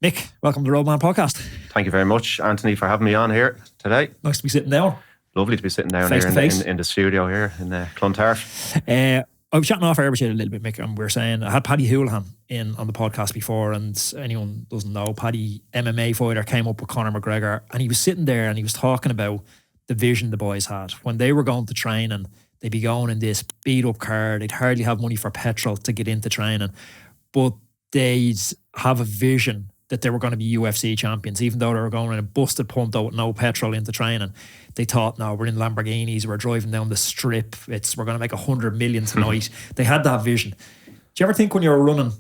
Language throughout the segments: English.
Mick, welcome to the Roadman Podcast. Thank you very much, Anthony, for having me on here today. Nice to be sitting down. Lovely to be sitting down Face here to face. in the studio here in Clontarf. I was chatting off air with you a little bit, Mick, and we were saying I had Paddy Houlihan in on the podcast before, and anyone doesn't know, Paddy, MMA fighter, came up with Conor McGregor, and he was sitting there and he was talking about the vision the boys had. When they were going to training, they'd be going in this beat up car, they'd hardly have money for petrol to get into training, but they'd have a vision that they were going to be UFC champions, even though they were going in a busted pumped out with no petrol into training. They thought, no, we're in Lamborghinis, we're driving down the strip, we're going to make 100 million tonight. They had that vision. Do you ever think when you were running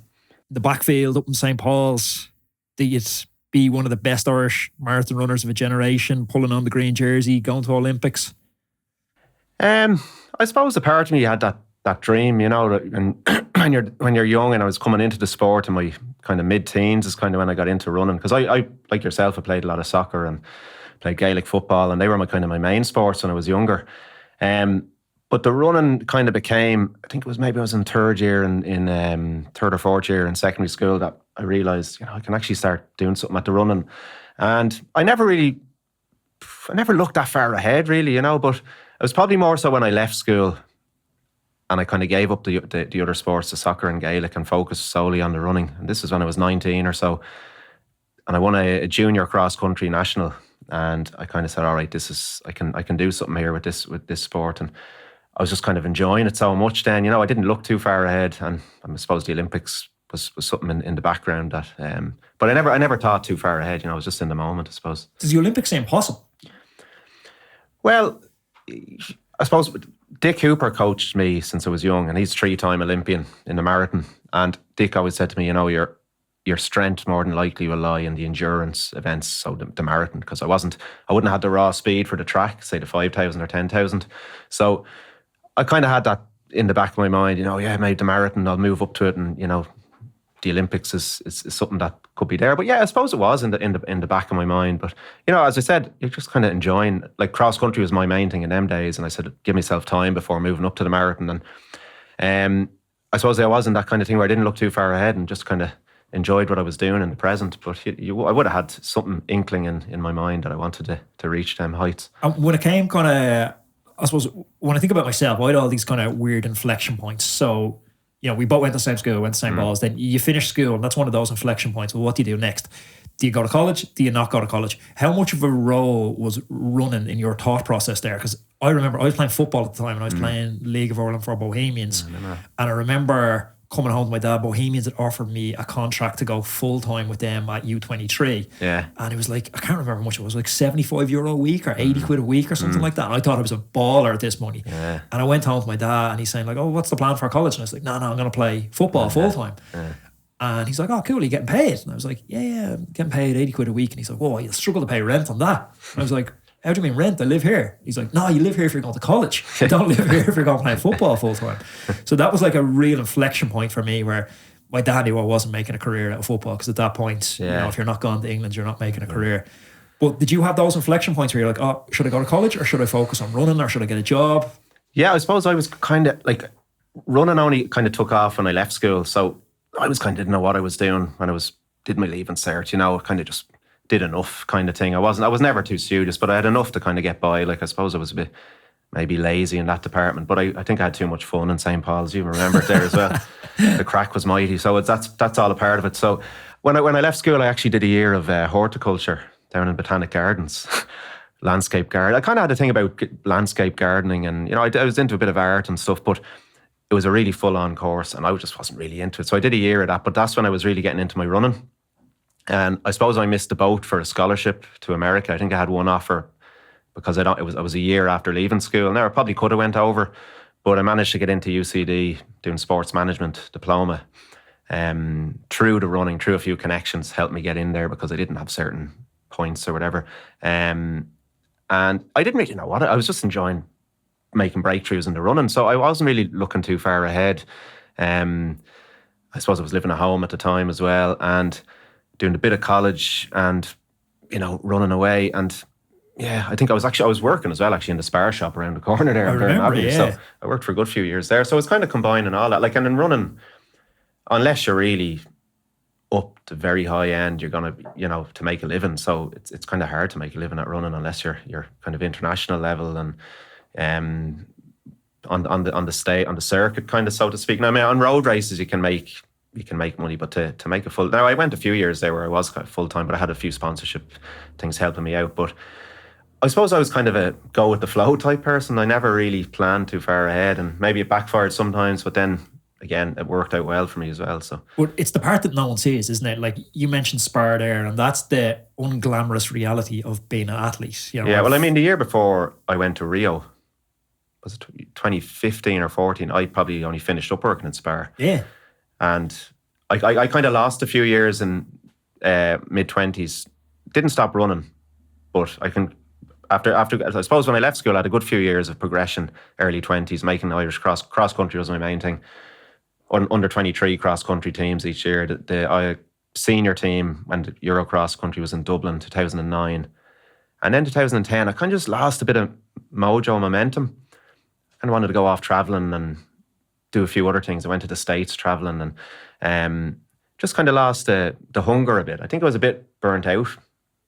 the backfield up in St. Paul's that you'd be one of the best Irish marathon runners of a generation, pulling on the green jersey, going to Olympics? I suppose a part of me had that dream, you know, and when you're young, and I was coming into the sport in my kind of mid-teens is kind of when I got into running, because I like yourself, I played a lot of soccer and played Gaelic football, and they were my main sports when I was younger. But the running kind of became, I think it was maybe I was in third or fourth year in secondary school that I realised, you know, I can actually start doing something at the running. And I never looked that far ahead really, you know, but it was probably more so when I left school and I kind of gave up the other sports, the soccer and Gaelic, and focused solely on the running. And this is when I was 19 or so. And I won a junior cross-country national. And I kind of said, all right, I can do something here with this sport. And I was just kind of enjoying it so much then. You know, I didn't look too far ahead. And I suppose the Olympics was something in the background that... but I never thought too far ahead. You know, I was just in the moment, I suppose. Does the Olympics seem possible? Well, I suppose Dick Hooper coached me since I was young, and he's 3-time Olympian in the marathon. And Dick always said to me, you know, your strength more than likely will lie in the endurance events, so the marathon, because I wouldn't have had the raw speed for the track, say the 5,000 or 10,000. So I kind of had that in the back of my mind, you know, yeah, maybe the marathon, I'll move up to it, and, you know, the Olympics is something that could be there. But yeah, I suppose it was in the back of my mind. But, you know, as I said, you're just kind of enjoying, like, cross country was my main thing in them days, and I said, give myself time before moving up to the marathon. And I suppose I was in that kind of thing where I didn't look too far ahead and just kind of enjoyed what I was doing in the present. But I would have had something inkling in my mind that I wanted to reach them heights. And when it came kind of, I suppose, when I think about myself, I had all these kind of weird inflection points. So, you know, we both went to the same school, went to St. Paul's, then you finish school, and that's one of those inflection points. Well, what do you do next? Do you go to college? Do you not go to college? How much of a role was running in your thought process there? Because I remember I was playing football at the time, and I was playing League of Ireland for Bohemians. And I remember coming home to my dad, Bohemians had offered me a contract to go full-time with them at U23. Yeah. And it was like, I can't remember how much it was, like €75 a week or 80 quid a week or something like that. And I thought I was a baller at this money. Yeah. And I went home to my dad, and he's saying like, oh, what's the plan for college? And I was like, no, I'm going to play football full-time. Yeah. And he's like, oh, cool, are you getting paid? And I was like, yeah, I'm getting paid 80 quid a week. And he's like, oh, you'll struggle to pay rent on that. And I was like, how do you mean rent? I live here. He's like, no, you live here if you're going to college. You don't live here if you're going to play football full time. So that was like a real inflection point for me, where my dad knew I wasn't making a career out of football, because at that point, you know, if you're not going to England, you're not making a career. But did you have those inflection points where you're like, oh, should I go to college, or should I focus on running, or should I get a job? Yeah, I suppose I was kind of like, running only kind of took off when I left school. So I was kind of didn't know what I was doing when did my leaving cert, you know, kind of just did enough kind of thing. I was never too studious, but I had enough to kind of get by. Like, I suppose I was a bit maybe lazy in that department, but I think I had too much fun in St. Paul's. You remember it there as well. The crack was mighty. So that's all a part of it. So when I left school, I actually did a year of horticulture down in Botanic Gardens, landscape garden. I kind of had a thing about landscape gardening, and, you know, I was into a bit of art and stuff, but it was a really full-on course, and I just wasn't really into it. So I did a year of that, but that's when I was really getting into my running. And I suppose I missed the boat for a scholarship to America. I think I had one offer because I was a year after leaving school. Now, I probably could have went over, but I managed to get into UCD doing sports management diploma. Through the running, through a few connections, helped me get in there because I didn't have certain points or whatever. And I didn't really know what I was just enjoying making breakthroughs in the running. So I wasn't really looking too far ahead. I suppose I was living at home at the time as well, and doing a bit of college, and, you know, running away. And yeah, I think I was working as well, actually, in the spar shop around the corner there. I remember, yeah. So I worked for a good few years there. So it's kind of combining all that. Like, and in running, unless you're really up the very high end, you're going to, to make a living. So it's kind of hard to make a living at running unless you're kind of international level and on the circuit, kind of, so to speak. Now, I mean, on road races you can make money, but to make a full. Now, I went a few years there where I was kind of full time, but I had a few sponsorship things helping me out. But I suppose I was kind of a go with the flow type person. I never really planned too far ahead, and maybe it backfired sometimes, but then again, it worked out well for me as well. So, but it's the part that no one sees, isn't it? Like you mentioned spar there, and that's the unglamorous reality of being an athlete. You know, yeah, well, I mean, the year before I went to Rio, was it 2015 or 14? I probably only finished up working in spar. Yeah, and I kind of lost a few years in mid-20s. Didn't stop running, but I can. After I suppose when I left school, I had a good few years of progression. Early 20s, making Irish cross country was my main thing. Under 23 cross country teams each year. The senior team when the Euro cross country was in Dublin 2009, and then 2010 I kind of just lost a bit of mojo, momentum. I kind of wanted to go off traveling and do a few other things. I went to the States traveling and just kind of lost the hunger a bit. I think I was a bit burnt out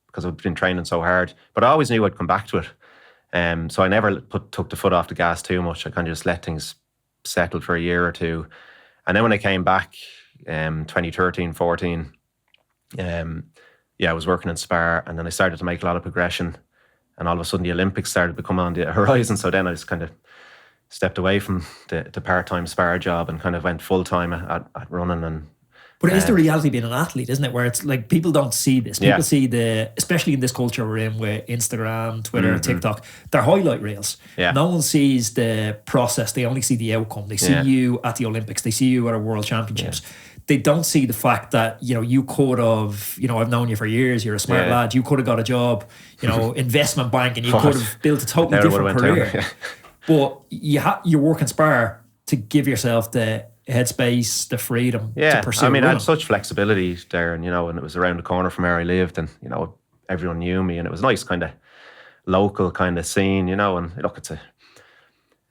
because I've been training so hard, but I always knew I'd come back to it. So I never took the foot off the gas too much. I kind of just let things settle for a year or two. And then when I came back, 2013, 14, I was working in spar, and then I started to make a lot of progression, and all of a sudden the Olympics started to come on the horizon. So then I just kind of stepped away from the part-time spar job and kind of went full-time at running. And but it is the reality being an athlete, isn't it? Where it's like people don't see this. People see especially in this culture we're in with Instagram, Twitter, TikTok, they're highlight reels. Yeah. No one sees the process. They only see the outcome. They see you at the Olympics. They see you at a World Championships. Yeah. They don't see the fact that, you could have, I've known you for years. You're a smart lad. You could have got a job, investment banking. You could have built a totally different career. But you work in spar to give yourself the headspace, the freedom to pursue. I mean, I had such flexibility there, and it was around the corner from where I lived, and everyone knew me, and it was nice kind of local kind of scene, and look, it's a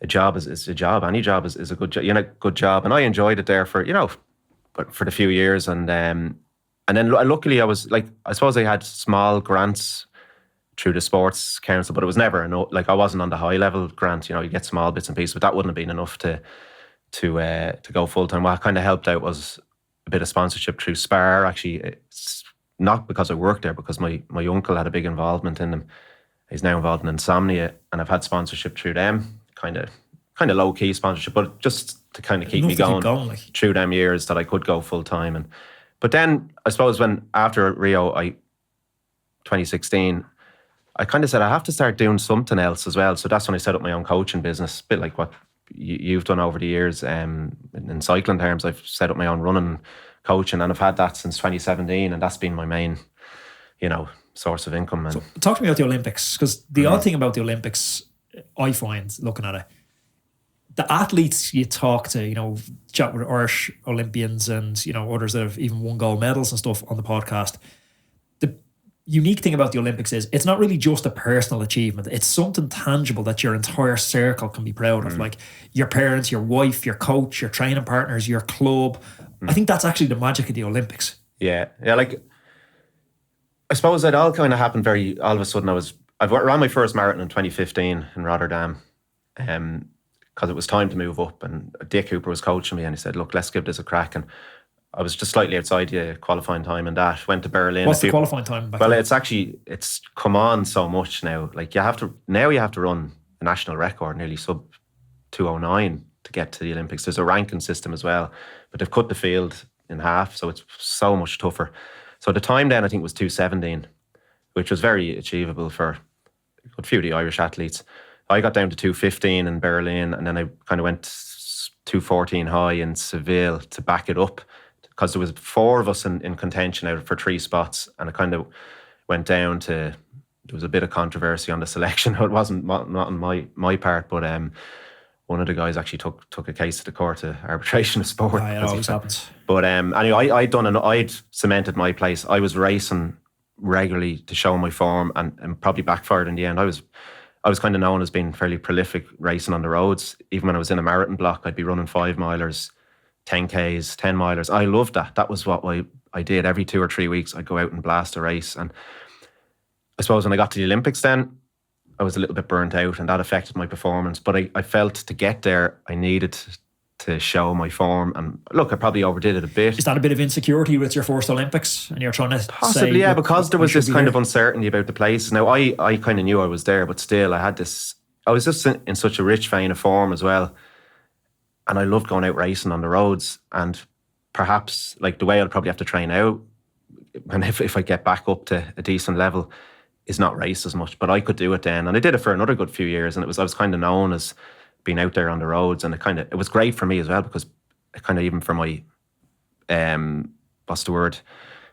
job is a job. Any job is a good job, good job, and I enjoyed it there for but for the few years, and then luckily I was I suppose I had small grants through the sports council, but it was never enough. I wasn't on the high level grant. You get small bits and pieces, but that wouldn't have been enough to go full time. What kind of helped out was a bit of sponsorship through spar. Actually, it's not because I worked there, because my uncle had a big involvement in them. He's now involved in insomnia, and I've had sponsorship through them. Kind of low key sponsorship, but just to kind of keep me going through them years that I could go full time. But then I suppose when after Rio, 2016. I kind of said I have to start doing something else as well. So that's when I set up my own coaching business, a bit like what you've done over the years. In cycling terms, I've set up my own running coaching, and I've had that since 2017, and that's been my main, source of income. And so talk to me about the Olympics, because the odd thing about the Olympics, I find looking at it, the athletes you talk to, chat with Irish Olympians and others that have even won gold medals and stuff on the podcast. Unique thing about the Olympics is it's not really just a personal achievement. It's something tangible that your entire circle can be proud of. Like your parents, your wife, your coach, your training partners, your club. I think that's actually the magic of the Olympics. Yeah. I suppose it all kind of happened all of a sudden. I ran my first marathon in 2015 in Rotterdam because it was time to move up, and Dick Cooper was coaching me, and he said, look, let's give this a crack. And I was just slightly outside the qualifying time in that. Went to Berlin. What's the qualifying time back then? Well, it's come on so much now. You have to run a national record, nearly sub 209 to get to the Olympics. There's a ranking system as well, but they've cut the field in half, so it's so much tougher. So the time then I think was 2:17, which was very achievable for a good few of the Irish athletes. I got down to 2:15 in Berlin, and then I kind of went 2:14 high in Seville to back it up, because there was 4 of us in contention out for 3 spots, and it kind of went down to, there was a bit of controversy on the selection. It wasn't not on my part, but one of the guys actually took a case to the court of arbitration of sport. It always happens. But anyway, I'd cemented my place. I was racing regularly to show my form, and probably backfired in the end. I was kind of known as being fairly prolific racing on the roads. Even when I was in a marathon block, I'd be running 5 milers, 10Ks, 10 milers. I loved that. That was what I I did every 2 or 3 weeks. I'd go out and blast a race. And I suppose when I got to the Olympics then, I was a little bit burnt out and that affected my performance. But I felt to get there, I needed to show my form. And look, I probably overdid it a bit. Is that a bit of insecurity with your first Olympics? And you're trying to possibly, say, because there was this kind of uncertainty about the places. Now, I kind of knew I was there, but still I was just in such a rich vein of form as well. And I loved going out racing on the roads. And perhaps like the way I'll probably have to train out, and if I get back up to a decent level, is not race as much. But I could do it then. And I did it for another good few years. And I was kind of known as being out there on the roads. And it was great for me as well, because it kind of, even for my, what's the word?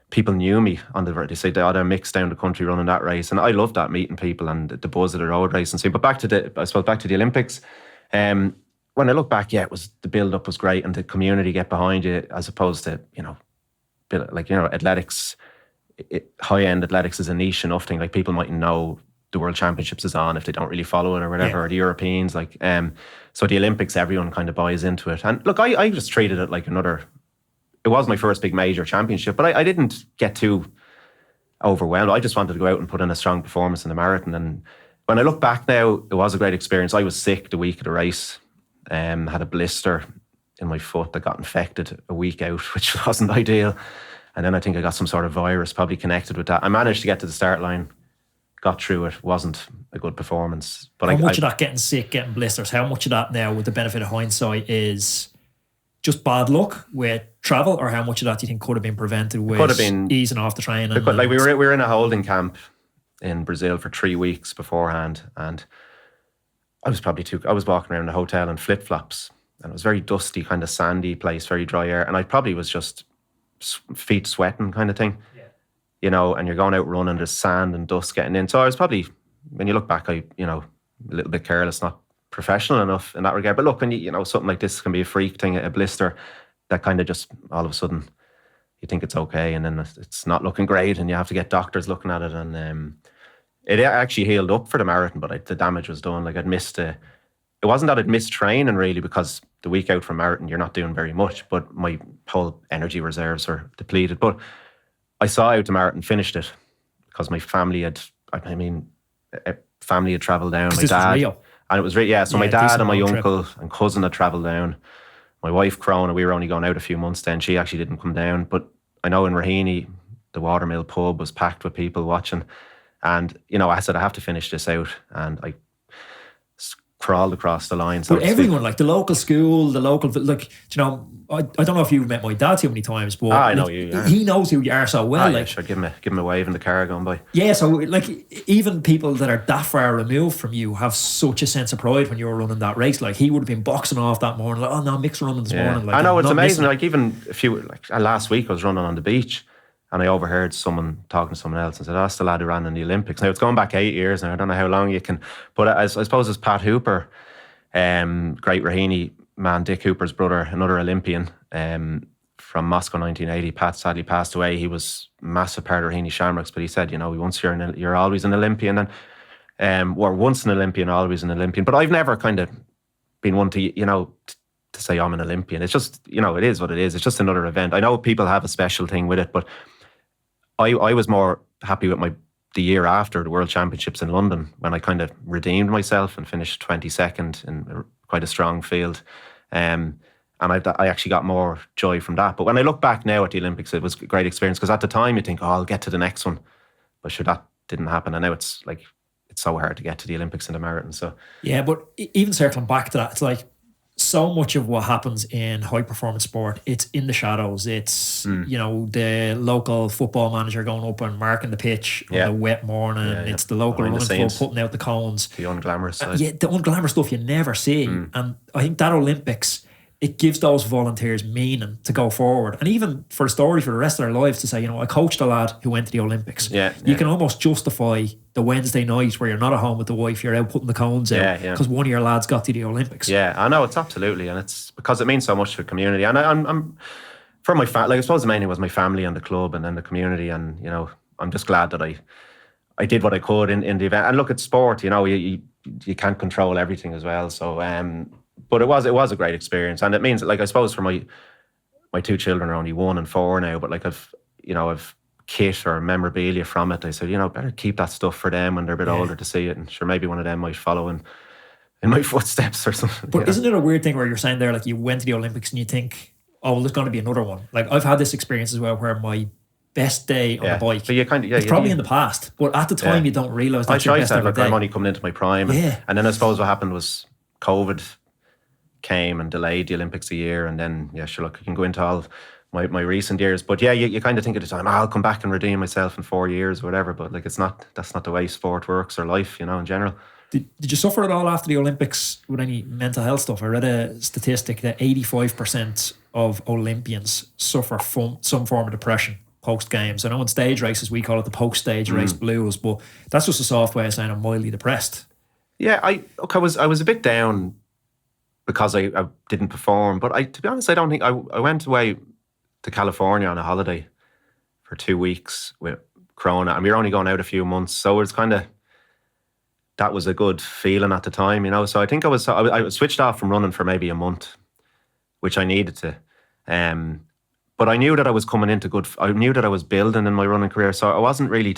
People knew me on they say they're mixed down the country running that race. And I loved that, meeting people and the buzz of the road racing scene. But back to the Olympics, when I look back, it was, the build up was great and the community get behind you, as opposed to, athletics, high end athletics is a niche enough thing. Like, people mightn't know the World Championships is on if they don't really follow it or whatever, or the Europeans. So the Olympics, everyone kind of buys into it. And look, I just treated it like it was my first big major championship, but I didn't get too overwhelmed. I just wanted to go out and put in a strong performance in the marathon. And when I look back now, it was a great experience. I was sick the week of the race, had a blister in my foot that got infected a week out, which wasn't ideal. And then I think I got some sort of virus probably connected with that. I managed to get to the start line, got through it. Wasn't a good performance. But how much of that, getting sick, getting blisters, how much of that now, with the benefit of hindsight, is just bad luck with travel, or how much of that do you think could have been prevented with easing off the training? We were in a holding camp in Brazil for 3 weeks beforehand, and I was walking around the hotel in flip-flops, and it was very dusty, kind of sandy place, very dry air, and I probably was just feet sweating kind of thing. And you're going out running, there's sand and dust getting in. So I was probably, when you look back, a little bit careless, not professional enough in that regard. But look, when something like this can be a freak thing, a blister that kind of just all of a sudden you think it's okay, and then it's not looking great, and you have to get doctors looking at it. And it actually healed up for the marathon, but the damage was done. Like, I'd missed it wasn't that I'd missed training really, because the week out from marathon you're not doing very much, but my whole energy reserves are depleted. But I saw out the marathon, finished it, because my family had travelled down. My dad, and it was so my dad and my uncle and cousin had travelled down. My wife, Crona, we were only going out a few months then. She actually didn't come down. But I know in Raheny, the Watermill pub was packed with people watching. And, I said, I have to finish this out. And I crawled across the line. But everyone, like the local school, I don't know if you've met my dad too many times, but I know you. Yeah. He knows who you are so well. Sure, give him a wave in the car going by. Yeah, so even people that are that far removed from you have such a sense of pride when you're running that race. Like, he would have been boxing off that morning. Like, oh no, Mick's running this morning. Like, I know, it's amazing. Like, even last week I was running on the beach, and I overheard someone talking to someone else and said, that's the lad who ran in the Olympics. Now, it's going back 8 years now. I don't know how long you can... But I suppose it's Pat Hooper, great Raheny man, Dick Hooper's brother, another Olympian from Moscow 1980. Pat sadly passed away. He was a massive part of Raheny Shamrocks, but he said, once you're always an Olympian. And or once an Olympian, always an Olympian. But I've never kind of been one to, to say I'm an Olympian. It's just, it is what it is. It's just another event. I know people have a special thing with it, but I was more happy with the year after the World Championships in London, when I kind of redeemed myself and finished 22nd in quite a strong field. And I actually got more joy from that. But when I look back now at the Olympics, it was a great experience, because at the time you think, I'll get to the next one. But sure, that didn't happen. And now it's like, it's so hard to get to the Olympics in the marathon. So yeah, but even circling back to that, it's like, so much of what happens in high performance sport, it's in the shadows. It's the local football manager going up and marking the pitch on a wet morning. It's the local running club putting out the cones. The unglamorous side. The unglamorous stuff you never see. And I think that Olympics, it gives those volunteers meaning to go forward. And even for a story for the rest of their lives, to say, I coached a lad who went to the Olympics. You can almost justify the Wednesday night where you're not at home with the wife, you're out putting the cones out because one of your lads got to the Olympics. Yeah, I know, it's absolutely. And it's because it means so much to the community. And I'm for my family, I suppose the main thing was my family and the club and then the community. And, I'm just glad that I did what I could in the event. And look, it's sport, you can't control everything as well. So, but it was a great experience, and it means, like, I suppose for my 2 children are only 1 and 4 now, but like of kit or memorabilia from it. I said, better keep that stuff for them when they're a bit older to see it, and sure, maybe one of them might follow in my footsteps or something. But isn't it a weird thing where you're saying there, like you went to the Olympics and you think, oh, well, there's going to be another one. Like I've had this experience as well where my best day on the bike, but you it's probably in the past, but at the time you don't realise that's your best ever day. I'm only coming into my prime. And then I suppose what happened was COVID came and delayed the Olympics a year, and then sure, look, I can go into all my recent years, but you kind of think at the time, I'll come back and redeem myself in 4 years or whatever, but like that's not the way sport works or life, in general. Did you suffer at all after the Olympics with any mental health stuff? I read a statistic that 85% of Olympians suffer from some form of depression post games. I know in stage races we call it the post stage race blues, but that's just a soft way of saying I'm mildly depressed. Yeah, I was a bit down because I didn't perform, but to be honest, I don't think I went away to California on a holiday for 2 weeks with Corona, and we were only going out a few months, so it's kind of, that was a good feeling at the time, So I think I was switched off from running for maybe a month, which I needed to. But I knew that I was coming into I knew that I was building in my running career, so I wasn't really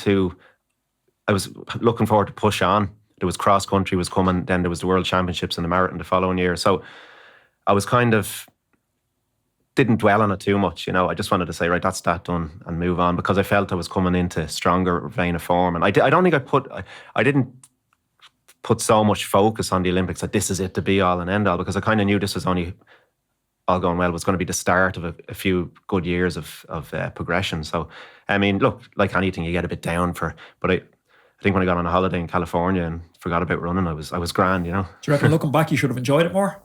I was looking forward to push on. There was cross country was coming, then there was the World Championships and the marathon the following year. So I was didn't dwell on it too much, I just wanted to say, right, that's that done and move on, because I felt I was coming into stronger vein of form. And I don't think I didn't put so much focus on the Olympics that this is it, to be all and end all, because I kind of knew this was only, all going well, was going to be the start of a few good years of progression. So, I mean, look, like anything, you get a bit down but I think when I got on a holiday in California and forgot about running, I was grand, Do you reckon looking back you should have enjoyed it more?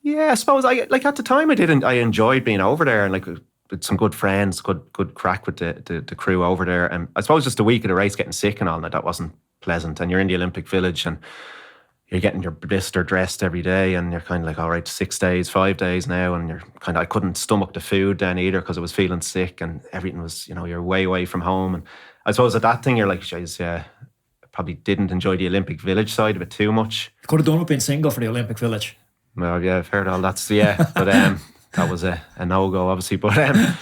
Yeah, I suppose at the time I enjoyed being over there, and like with some good friends, good crack with the crew over there. And I suppose just the week of the race, getting sick and all that wasn't pleasant. And you're in the Olympic Village and you're getting your blister dressed every day, and you're kind of like, all right, 6 days, 5 days now, and you're kind of, I couldn't stomach the food then either because I was feeling sick, and everything was, you're way away from home. And I suppose at that thing you're like, geez, I probably didn't enjoy the Olympic Village side of it too much. You could have done it being single for the Olympic Village. Well, yeah, I've heard all that. But that was a no-go, obviously. But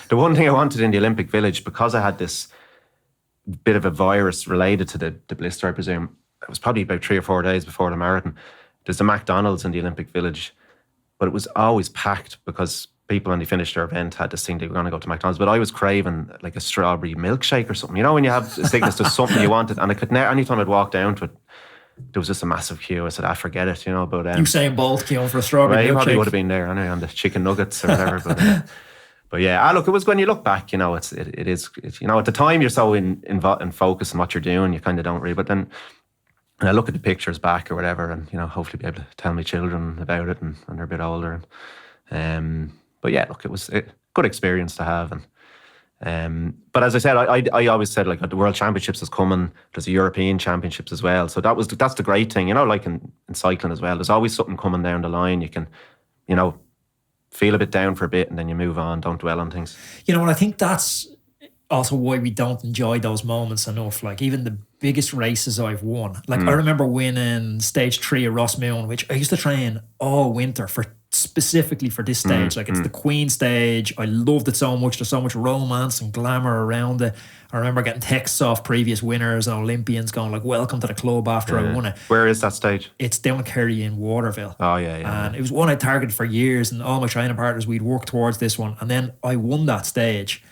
the one thing I wanted in the Olympic Village, because I had this bit of a virus related to the blister, I presume, it was probably about 3 or 4 days before the marathon. There's a McDonald's in the Olympic Village, but it was always packed because people, when they finished their event, had this thing they were going to go to McDonald's. But I was craving like a strawberry milkshake or something. When you have a sickness, there's something you wanted, and I could never. Anytime I'd walk down to it, there was just a massive queue. I said, forget it, But Usain Bolt queuing for a strawberry milkshake. He probably would have been there anyway on the chicken nuggets or whatever. But yeah, look, it was when you look back, it is, at the time you're so in focus on what you're doing, you kind of don't really. But then, and I look at the pictures back or whatever, and hopefully be able to tell my children about it and when they're a bit older. But yeah, look, it was a good experience to have. And but as I said, I always said, like, the World Championships is coming. There's the European Championships as well. So that's the great thing, like in cycling as well. There's always something coming down the line. You can, feel a bit down for a bit and then you move on. Don't dwell on things. And I think that's also why we don't enjoy those moments enough. Like even the biggest races I've won. Like I remember winning stage 3 of Rossmoon, which I used to train all winter specifically for this stage. Like it's the Queen stage. I loved it so much. There's so much romance and glamour around it. I remember getting texts off previous winners and Olympians going like, welcome to the club after I won it. Where is that stage? It's down in Kerry in Waterville. Oh, yeah. And it was one I targeted for years, and all my training partners, we'd work towards this one. And then I won that stage,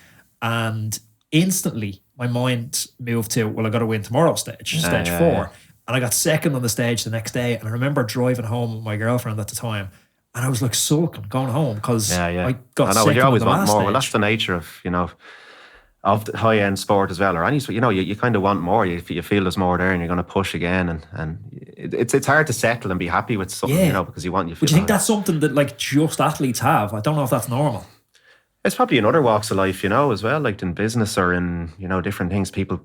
and instantly my mind moved to, well, I got to win tomorrow's stage 4. And I got second on the stage the next day. And I remember driving home with my girlfriend at the time, and I was like sulking going home because I got second on the last stage. Well, that's the nature of the high-end sport as well, or any sport. You kind of want more. You feel there's more there, and you're going to push again, and it's hard to settle and be happy with something, because you want. But do you think that's something that like just athletes have? I don't know if that's normal. It's probably in other walks of life, as well, like in business or in different things. People,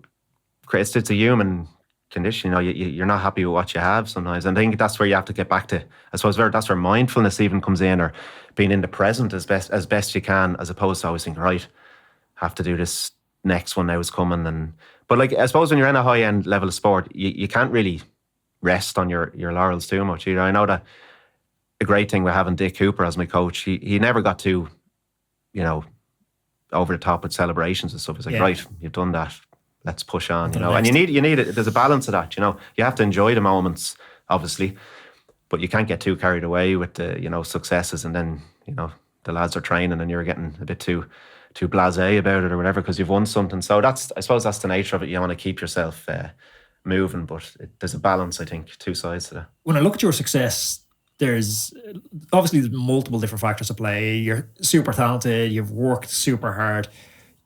it's a human condition. You're not happy with what you have sometimes, and I think that's where you have to get back to. I suppose that's where mindfulness even comes in, or being in the present as best you can, as opposed to always thinking, right, have to do this next one now is coming. But like, I suppose when you're in a high end level of sport, you can't really rest on your laurels too much either. I know that a great thing with having Dick Cooper as my coach, he never got too over the top with celebrations and stuff. It's like, Yeah. right, you've done that. Let's push on, you know. And you need it. There's a balance of that, you know. You have to enjoy the moments, obviously, but you can't get too carried away with the, you know, successes, and then, you know, the lads are training and you're getting a bit too blasé about it or whatever because you've won something. So I suppose that's the nature of it. You want to keep yourself moving, but there's a balance, I think, two sides to that. When I look at your success, there's multiple different factors at play. You're super talented, you've worked super hard.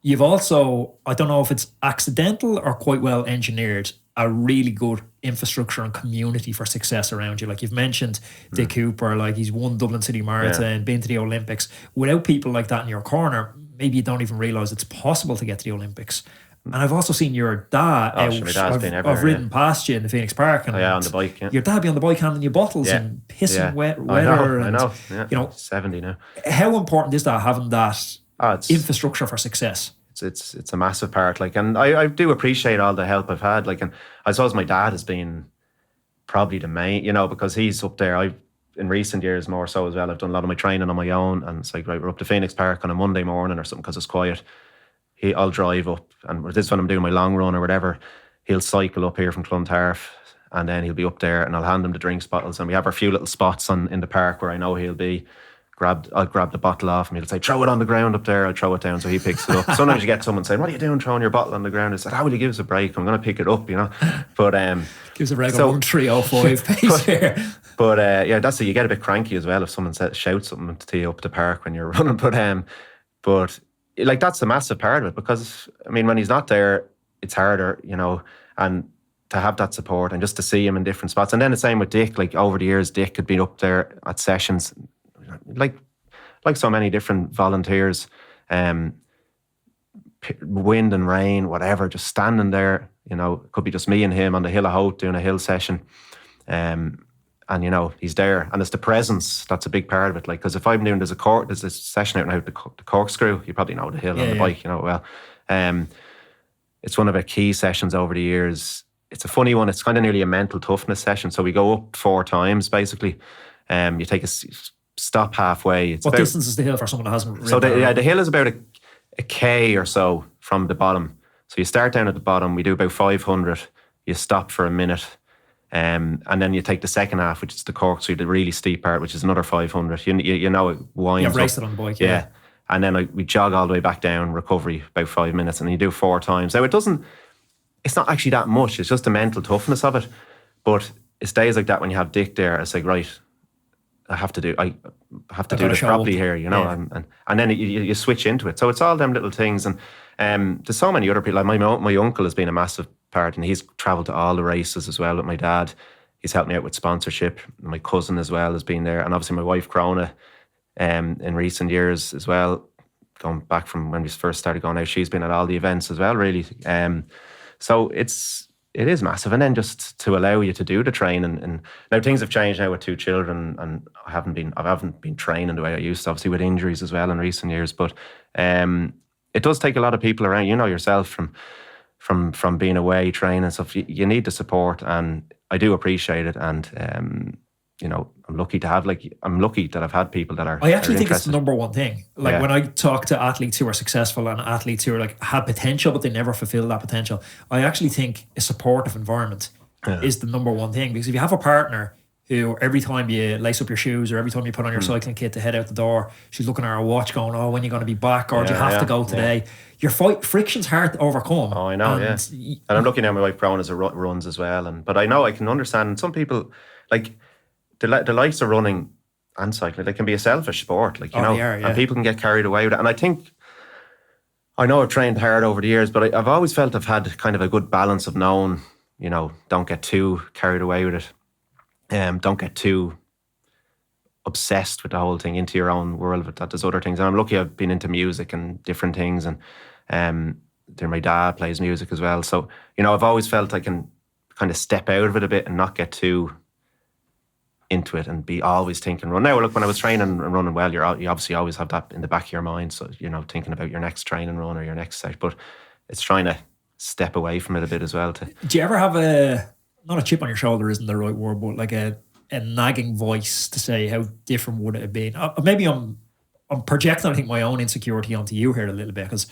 You've also, I don't know if it's accidental or quite well engineered, a really good infrastructure and community for success around you. Like you've mentioned Dick Cooper, like he's won Dublin City Marathon, been to the Olympics. Without people like that in your corner, maybe you don't even realise it's possible to get to the Olympics. And I've also seen your dad I've ridden past you in the Phoenix Park, and on the bike. Yeah. Your dad be on the bike handing you bottles and pissing wet weather. I know. Yeah. You know, 70 now. How important is that, having that infrastructure for success? It's a massive part. Like, and I do appreciate all the help I've had. Like, and I suppose my dad has been probably the main, you know, because he's up there. In recent years more so as well, I've done a lot of my training on my own, and it's like, right, we're up to Phoenix Park on a Monday morning or something because it's quiet. I'll drive up, and this is when I'm doing my long run or whatever. He'll cycle up here from Clontarf, and then he'll be up there, and I'll hand him the drinks bottles, and we have our few little spots in the park where I know he'll be. I'll grab the bottle off him. He'll say, throw it on the ground up there. I'll throw it down, so he picks it up. Sometimes you get someone saying, what are you doing throwing your bottle on the ground? I said, how will you give us a break? I'm going to pick it up, you know. But gives a regular 1:3:05 pace here. But that's it. You get a bit cranky as well if someone shouts something to you up the park when you're running. But like, that's a massive part of it, because I mean, when he's not there, it's harder, you know, and to have that support and just to see him in different spots. And then the same with Dick. Like, over the years, Dick had been up there at sessions, like so many different volunteers, wind and rain, whatever, just standing there, you know. It could be just me and him on the Hill of Hope doing a hill session. And, you know, he's there. And it's the presence that's a big part of it. Like, because if I'm doing, there's a session out now, the corkscrew, you probably know the hill on the bike, you know, well. It's one of our key sessions over the years. It's a funny one. It's kind of nearly a mental toughness session. So we go up 4 times, basically. You take a stop halfway. What distance is the hill for someone that hasn't ridden? So the hill is about a K or so from the bottom. So you start down at the bottom. We do about 500. You stop for a minute. And then you take the second half, which is the corkscrew, the really steep part, which is another 500. You know, it winds up. You've raced it on the bike, yeah. And then we jog all the way back down, recovery, about 5 minutes, and you do 4 times. Now, it's not actually that much. It's just the mental toughness of it. But it's days like that when you have Dick there, it's like, right, I have to do this properly here, you know, and then you switch into it. So it's all them little things. And there's so many other people. Like my uncle has been a massive part, and he's travelled to all the races as well with my dad. He's helped me out with sponsorship. My cousin as well has been there, and obviously my wife Crona in recent years as well, going back from when we first started going out, she's been at all the events as well, really. So it is massive. And then just to allow you to do the training, and now things have changed now with 2 children, and I haven't been training the way I used to, obviously with injuries as well in recent years. But it does take a lot of people around, you know yourself, from being away training and stuff. You need the support, and I do appreciate it. And you know, I'm lucky that I've had people that are. I actually think it's the number one thing. Like, when I talk to athletes who are successful and athletes who are like had potential but they never fulfill that potential, I actually think a supportive environment is the number one thing. Because if you have a partner who every time you lace up your shoes or every time you put on your cycling kit to head out the door, she's looking at her watch going, oh, when are you going to be back, or do you have to go today? Your friction's hard to overcome. Oh, I know, and I'm looking at my wife Brown as it runs as well. But I know I can understand some people, like the likes of running and cycling, it can be a selfish sport, like, you know, and people can get carried away with it. And I know I've trained hard over the years, but I've always felt I've had kind of a good balance of knowing, you know, don't get too carried away with it. Don't get too obsessed with the whole thing into your own world, but that there's other things. And I'm lucky I've been into music and different things, and my dad plays music as well. So, you know, I've always felt I can kind of step out of it a bit and not get too into it and be always thinking run. Now, look, when I was training and running well, you obviously always have that in the back of your mind. So, you know, thinking about your next training run or your next set, but it's trying to step away from it a bit as well. Do you ever have not a chip on your shoulder isn't the right word, but like a nagging voice to say how different would it have been? Maybe I'm I'm projecting, I think, my own insecurity onto you here a little bit, because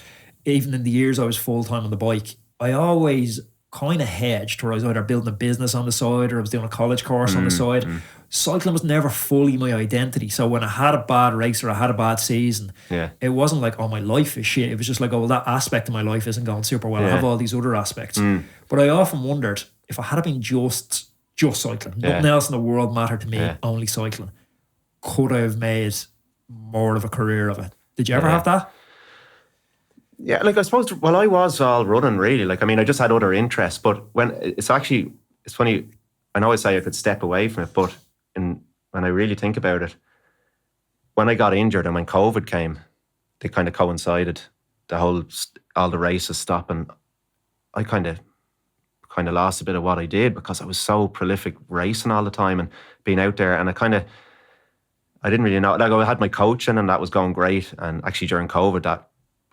even in the years I was full-time on the bike, I always kind of hedged, where I was either building a business on the side or I was doing a college course on the side. Cycling was never fully my identity. So when I had a bad race or I had a bad season, it wasn't like, oh, my life is shit. It was just like, oh, well, that aspect of my life isn't going super well. I have all these other aspects. But I often wondered, if I had been just cycling, nothing else in the world mattered to me, only cycling, could I have made more of a career of it? Did you ever have that? Yeah, like I suppose, well, I was all running really. Like, I mean, I just had other interests, but it's funny, I know I say I could step away from it, but when I really think about it, when I got injured and when COVID came, they kind of coincided. All the races stopped, and I kind of lost a bit of what I did, because I was so prolific racing all the time and being out there, and I didn't really know. Like, I had my coaching and that was going great, and actually during COVID that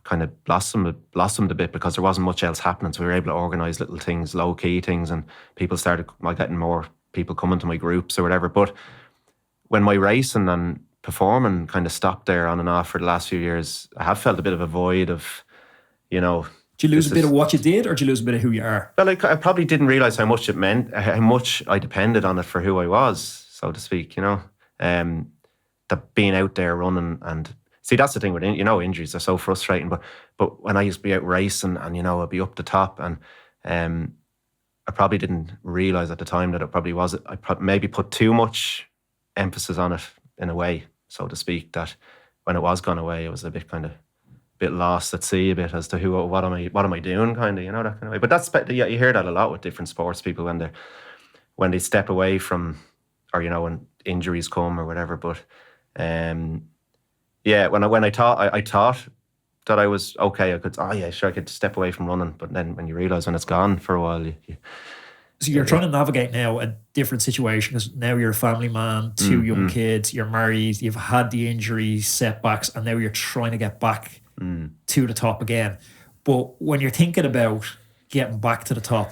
kind of blossomed a bit, because there wasn't much else happening, so we were able to organise little things, low-key things, and people started getting more people coming to my groups or whatever. But when my racing and performing kind of stopped there on and off for the last few years, I have felt a bit of a void of, you know... Did you lose a bit of what you did, or did you lose a bit of who you are? Well, I probably didn't realise how much it meant, how much I depended on it for who I was, so to speak, you know. That being out there running, and see, that's the thing with, you know, injuries are so frustrating. But when I used to be out racing, and, you know, I'd be up the top, and I probably didn't realise at the time that it probably was. I maybe put too much emphasis on it in a way, so to speak, that when it was gone away, it was a bit lost at sea a bit as to what am I doing, kind of, you know, that kind of way. But that's, you hear that a lot with different sports people when they step away from, or, you know, when injuries come or whatever. But when I thought that I was okay, I could step away from running. But then when you realise when it's gone for a while, so you're trying to navigate now a different situation, because now you're a family man, two young kids, you're married, you've had the injuries, setbacks, and now you're trying to get back to the top again. But when you're thinking about getting back to the top,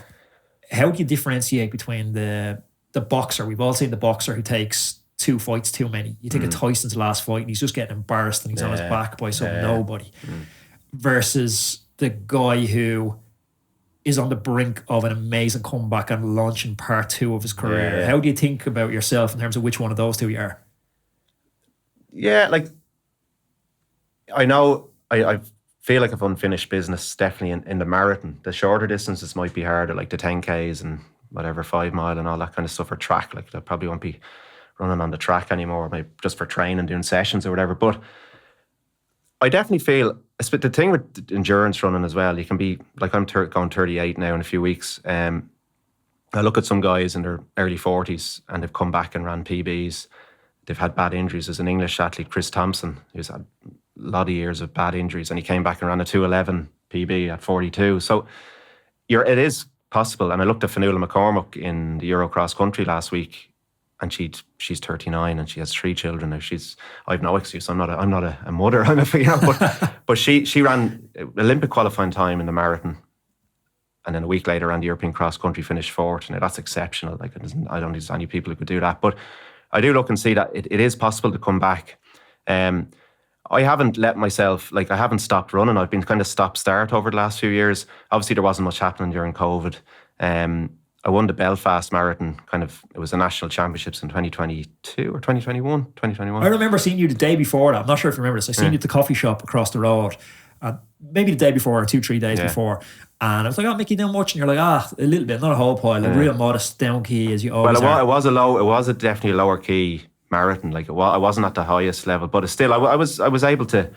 how do you differentiate between the boxer? We've all seen the boxer who takes 2 fights too many. You think of Tyson's last fight, and he's just getting embarrassed and he's on his back by some nobody, versus the guy who is on the brink of an amazing comeback and launching part 2 of his career. How do you think about yourself in terms of which one of those two you are? Yeah, like, I know I feel like I've unfinished business, definitely in the marathon. The shorter distances might be harder, like the 10Ks and whatever, 5 mile and all that kind of stuff, or track. Like, I probably won't be running on the track anymore, maybe just for training, doing sessions or whatever. But I definitely feel, the thing with endurance running as well, you can be, like, I'm going 38 now in a few weeks. I look at some guys in their early 40s and they've come back and ran PBs. They've had bad injuries. There's an English athlete, Chris Thompson, who's had a lot of years of bad injuries, and he came back and ran a 2:11 PB at 42. So it is possible. And I looked at Fionnuala McCormack in the Euro cross country last week, and she's 39 and she has 3 children now. I have no excuse. I'm not a mother. I'm but she ran Olympic qualifying time in the marathon, and then a week later ran the European cross country, finished 4th. Now that's exceptional. Like, I don't think there's any people who could do that. But I do look and see that it is possible to come back. I haven't let myself, like, I haven't stopped running. I've been kind of stop-start over the last few years. Obviously, there wasn't much happening during COVID. I won the Belfast Marathon, it was the national championships in 2022 or 2021. I remember seeing you the day before that. I'm not sure if you remember this. I seen you at the coffee shop across the road, maybe the day before or 2-3 days before. And I was like, oh, Mickey, down much? And you're like, a little bit, not a whole pile, a real modest down key as you always are. It was definitely a lower key marathon. Like, I wasn't at the highest level, but still, I was able to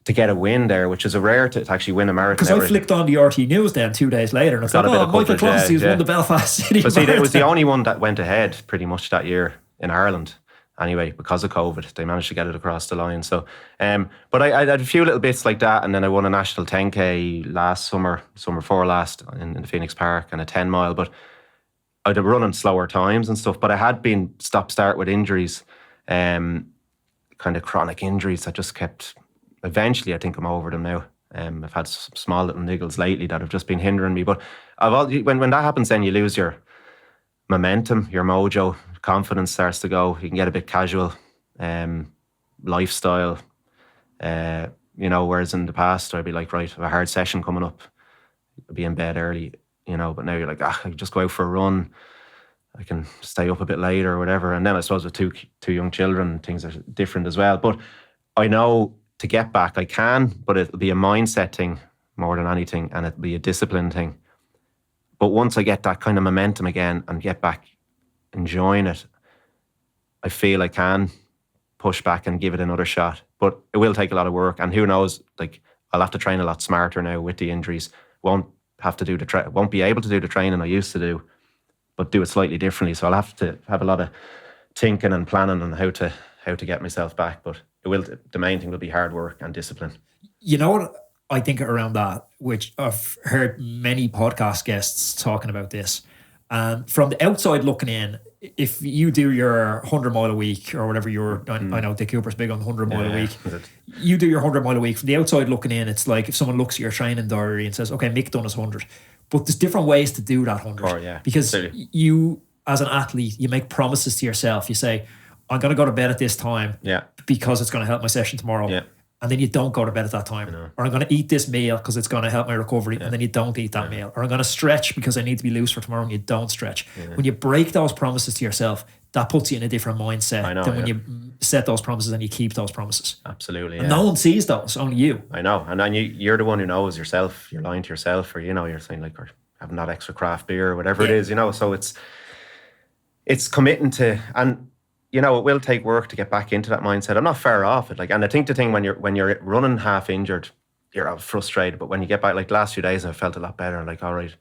get a win there, which is a rare to actually win a marathon. Because I flicked on the RT News then 2 days later, and I thought, Michael Clohisey won the Belfast City Marathon. It was the only one that went ahead pretty much that year in Ireland. Anyway, because of COVID, they managed to get it across the line. So, but I had a few little bits like that, and then I won a national 10K last summer before last, in the Phoenix Park, and a 10 mile. But I'd have run in slower times and stuff. But I had been stop-start with injuries, kind of chronic injuries that just kept. Eventually, I think I'm over them now. I've had some small little niggles lately that have just been hindering me. But when that happens, then you lose your momentum, your mojo, confidence starts to go. You can get a bit casual, lifestyle, Whereas in the past I'd be like, right, I have a hard session coming up, I'd be in bed early, but now you're like, I can just go out for a run, I can stay up a bit later or whatever. And then I suppose with two young children, things are different as well. But I know to get back I can, but it'll be a mindset thing more than anything, and it'll be a discipline thing. But once I get that kind of momentum again and get back enjoying it, I feel I can push back and give it another shot. But it will take a lot of work, and who knows, like, I'll have to train a lot smarter now with the injuries. Won't be able to do the training I used to do, but do it slightly differently. So I'll have to have a lot of thinking and planning on how to get myself back. But the main thing will be hard work and discipline. You know what I think around that, which I've heard many podcast guests talking about this, and from the outside looking in, if you do your 100 mile a week or whatever I know Dick Cooper's big on 100 mile a week. You do your 100 mile a week. From the outside looking in, it's like if someone looks at your training diary and says, okay, Mick done his 100. But there's different ways to do that 100. Because you, as an athlete, you make promises to yourself. You say, I'm going to go to bed at this time because it's going to help my session tomorrow. Yeah. And then you don't go to bed at that time. Or I'm going to eat this meal because it's going to help my recovery. And then you don't eat that meal. Or I'm going to stretch because I need to be loose for tomorrow, and you don't stretch. When you break those promises to yourself, that puts you in a different mindset than when you set those promises and you keep those promises. Absolutely. And no one sees those, only you. I know. And then you're the one who knows yourself. You're lying to yourself, or, you're saying like, or having that extra craft beer or whatever it is, So it's committing to, and it will take work to get back into that mindset. I'm not far off it. And I think the thing when you're running half injured, you're frustrated. But when you get back, like the last few days, I felt a lot better. And like, all right,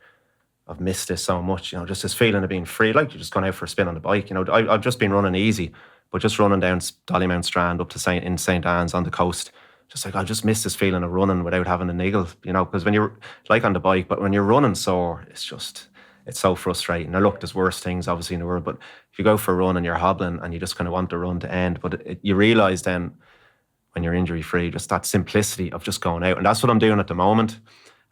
I've missed this so much. Just this feeling of being free. Like you're just going out for a spin on the bike. I've just been running easy, but just running down Dollymount Strand up to St. Anne's on the coast. Just like, I just miss this feeling of running without having a niggle. Because when you're like on the bike, but when you're running sore, it's so frustrating. Now, look, there's worse things obviously in the world, but if you go for a run and you're hobbling and you just kind of want the run to end, but you realise then when you're injury free, just that simplicity of just going out. And that's what I'm doing at the moment.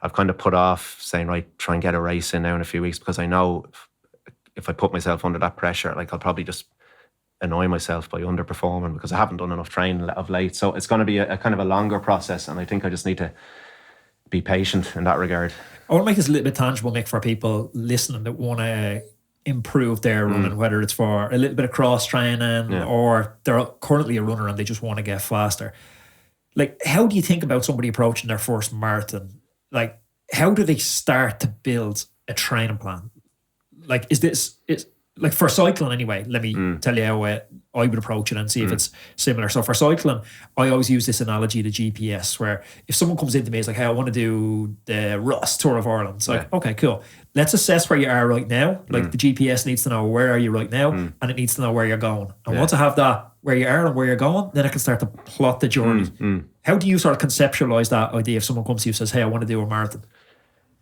I've kind of put off saying, right, try and get a race in now in a few weeks, because I know if I put myself under that pressure, like I'll probably just annoy myself by underperforming because I haven't done enough training of late. So it's going to be a kind of a longer process, and I think I just need to be patient in that regard. I want to make this a little bit tangible, Mick, for people listening that want to improve their running, whether it's for a little bit of cross training or they're currently a runner and they just want to get faster. Like, how do you think about somebody approaching their first marathon? Like, how do they start to build a training plan? Like, is like for cycling anyway, let me tell you how I would approach it and see if it's similar. So for cycling, I always use this analogy to GPS, where if someone comes into me and is like, hey, I want to do the Ross Tour of Ireland. It's like, okay, cool. Let's assess where you are right now. Like the GPS needs to know where are you right now, and it needs to know where you're going. And once I have that, where you are and where you're going, then I can start to plot the journey. How do you sort of conceptualize that idea if someone comes to you and says, hey, I want to do a marathon?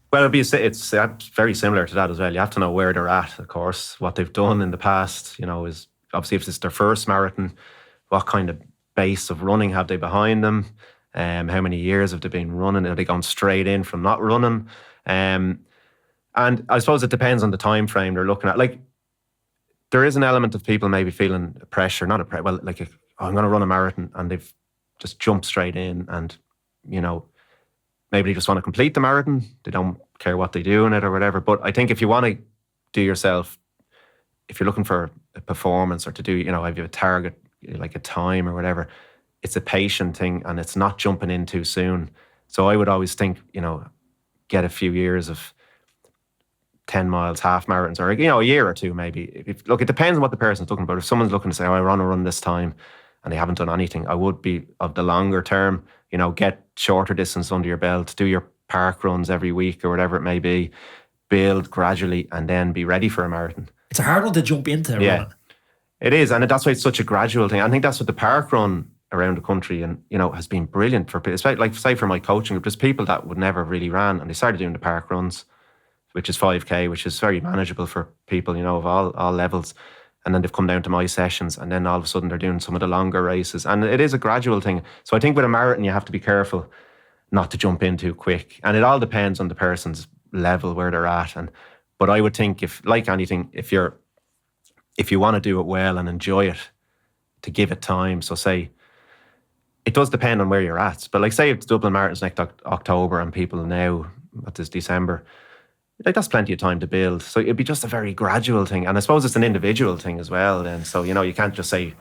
Well, it's very similar to that as well. You have to know where they're at, of course, what they've done in the past, is obviously if it's their first marathon, what kind of base of running have they behind them? How many years have they been running? Are they gone straight in from not running? And I suppose it depends on the time frame they're looking at. Like, there is an element of people maybe feeling pressure, I'm going to run a marathon, and they've just jumped straight in, and, maybe they just want to complete the marathon. They don't care what they do in it or whatever. But I think if you want to do yourself, if you're looking for a performance or to do, if you have a target, like a time or whatever, it's a patient thing, and it's not jumping in too soon. So I would always think, get a few years of 10 miles, half marathons, or, a year or two maybe. It depends on what the person's looking for. If someone's looking to say, I want to run this time, and they haven't done anything, I would be of the longer term, get shorter distance under your belt, do your park runs every week or whatever it may be, build gradually, and then be ready for a marathon. It's a hard one to jump into running. It is, and that's why it's such a gradual thing. I think that's what the park run around the country and has been brilliant for people. Like, say, for my coaching group, there's people that would never really ran, and they started doing the park runs, which is 5K, which is very manageable for people, of all levels. And then they've come down to my sessions, and then all of a sudden they're doing some of the longer races. And it is a gradual thing. So I think with a marathon, you have to be careful not to jump in too quick. And it all depends on the person's level, where they're at. But I would think, if, like anything, if you want to do it well and enjoy it, to give it time. So say, it does depend on where you're at. But like say it's Dublin Marathon's next October and people now, at this December, like that's plenty of time to build. So it'd be just a very gradual thing. And I suppose it's an individual thing as well then. So, you know, you can't just say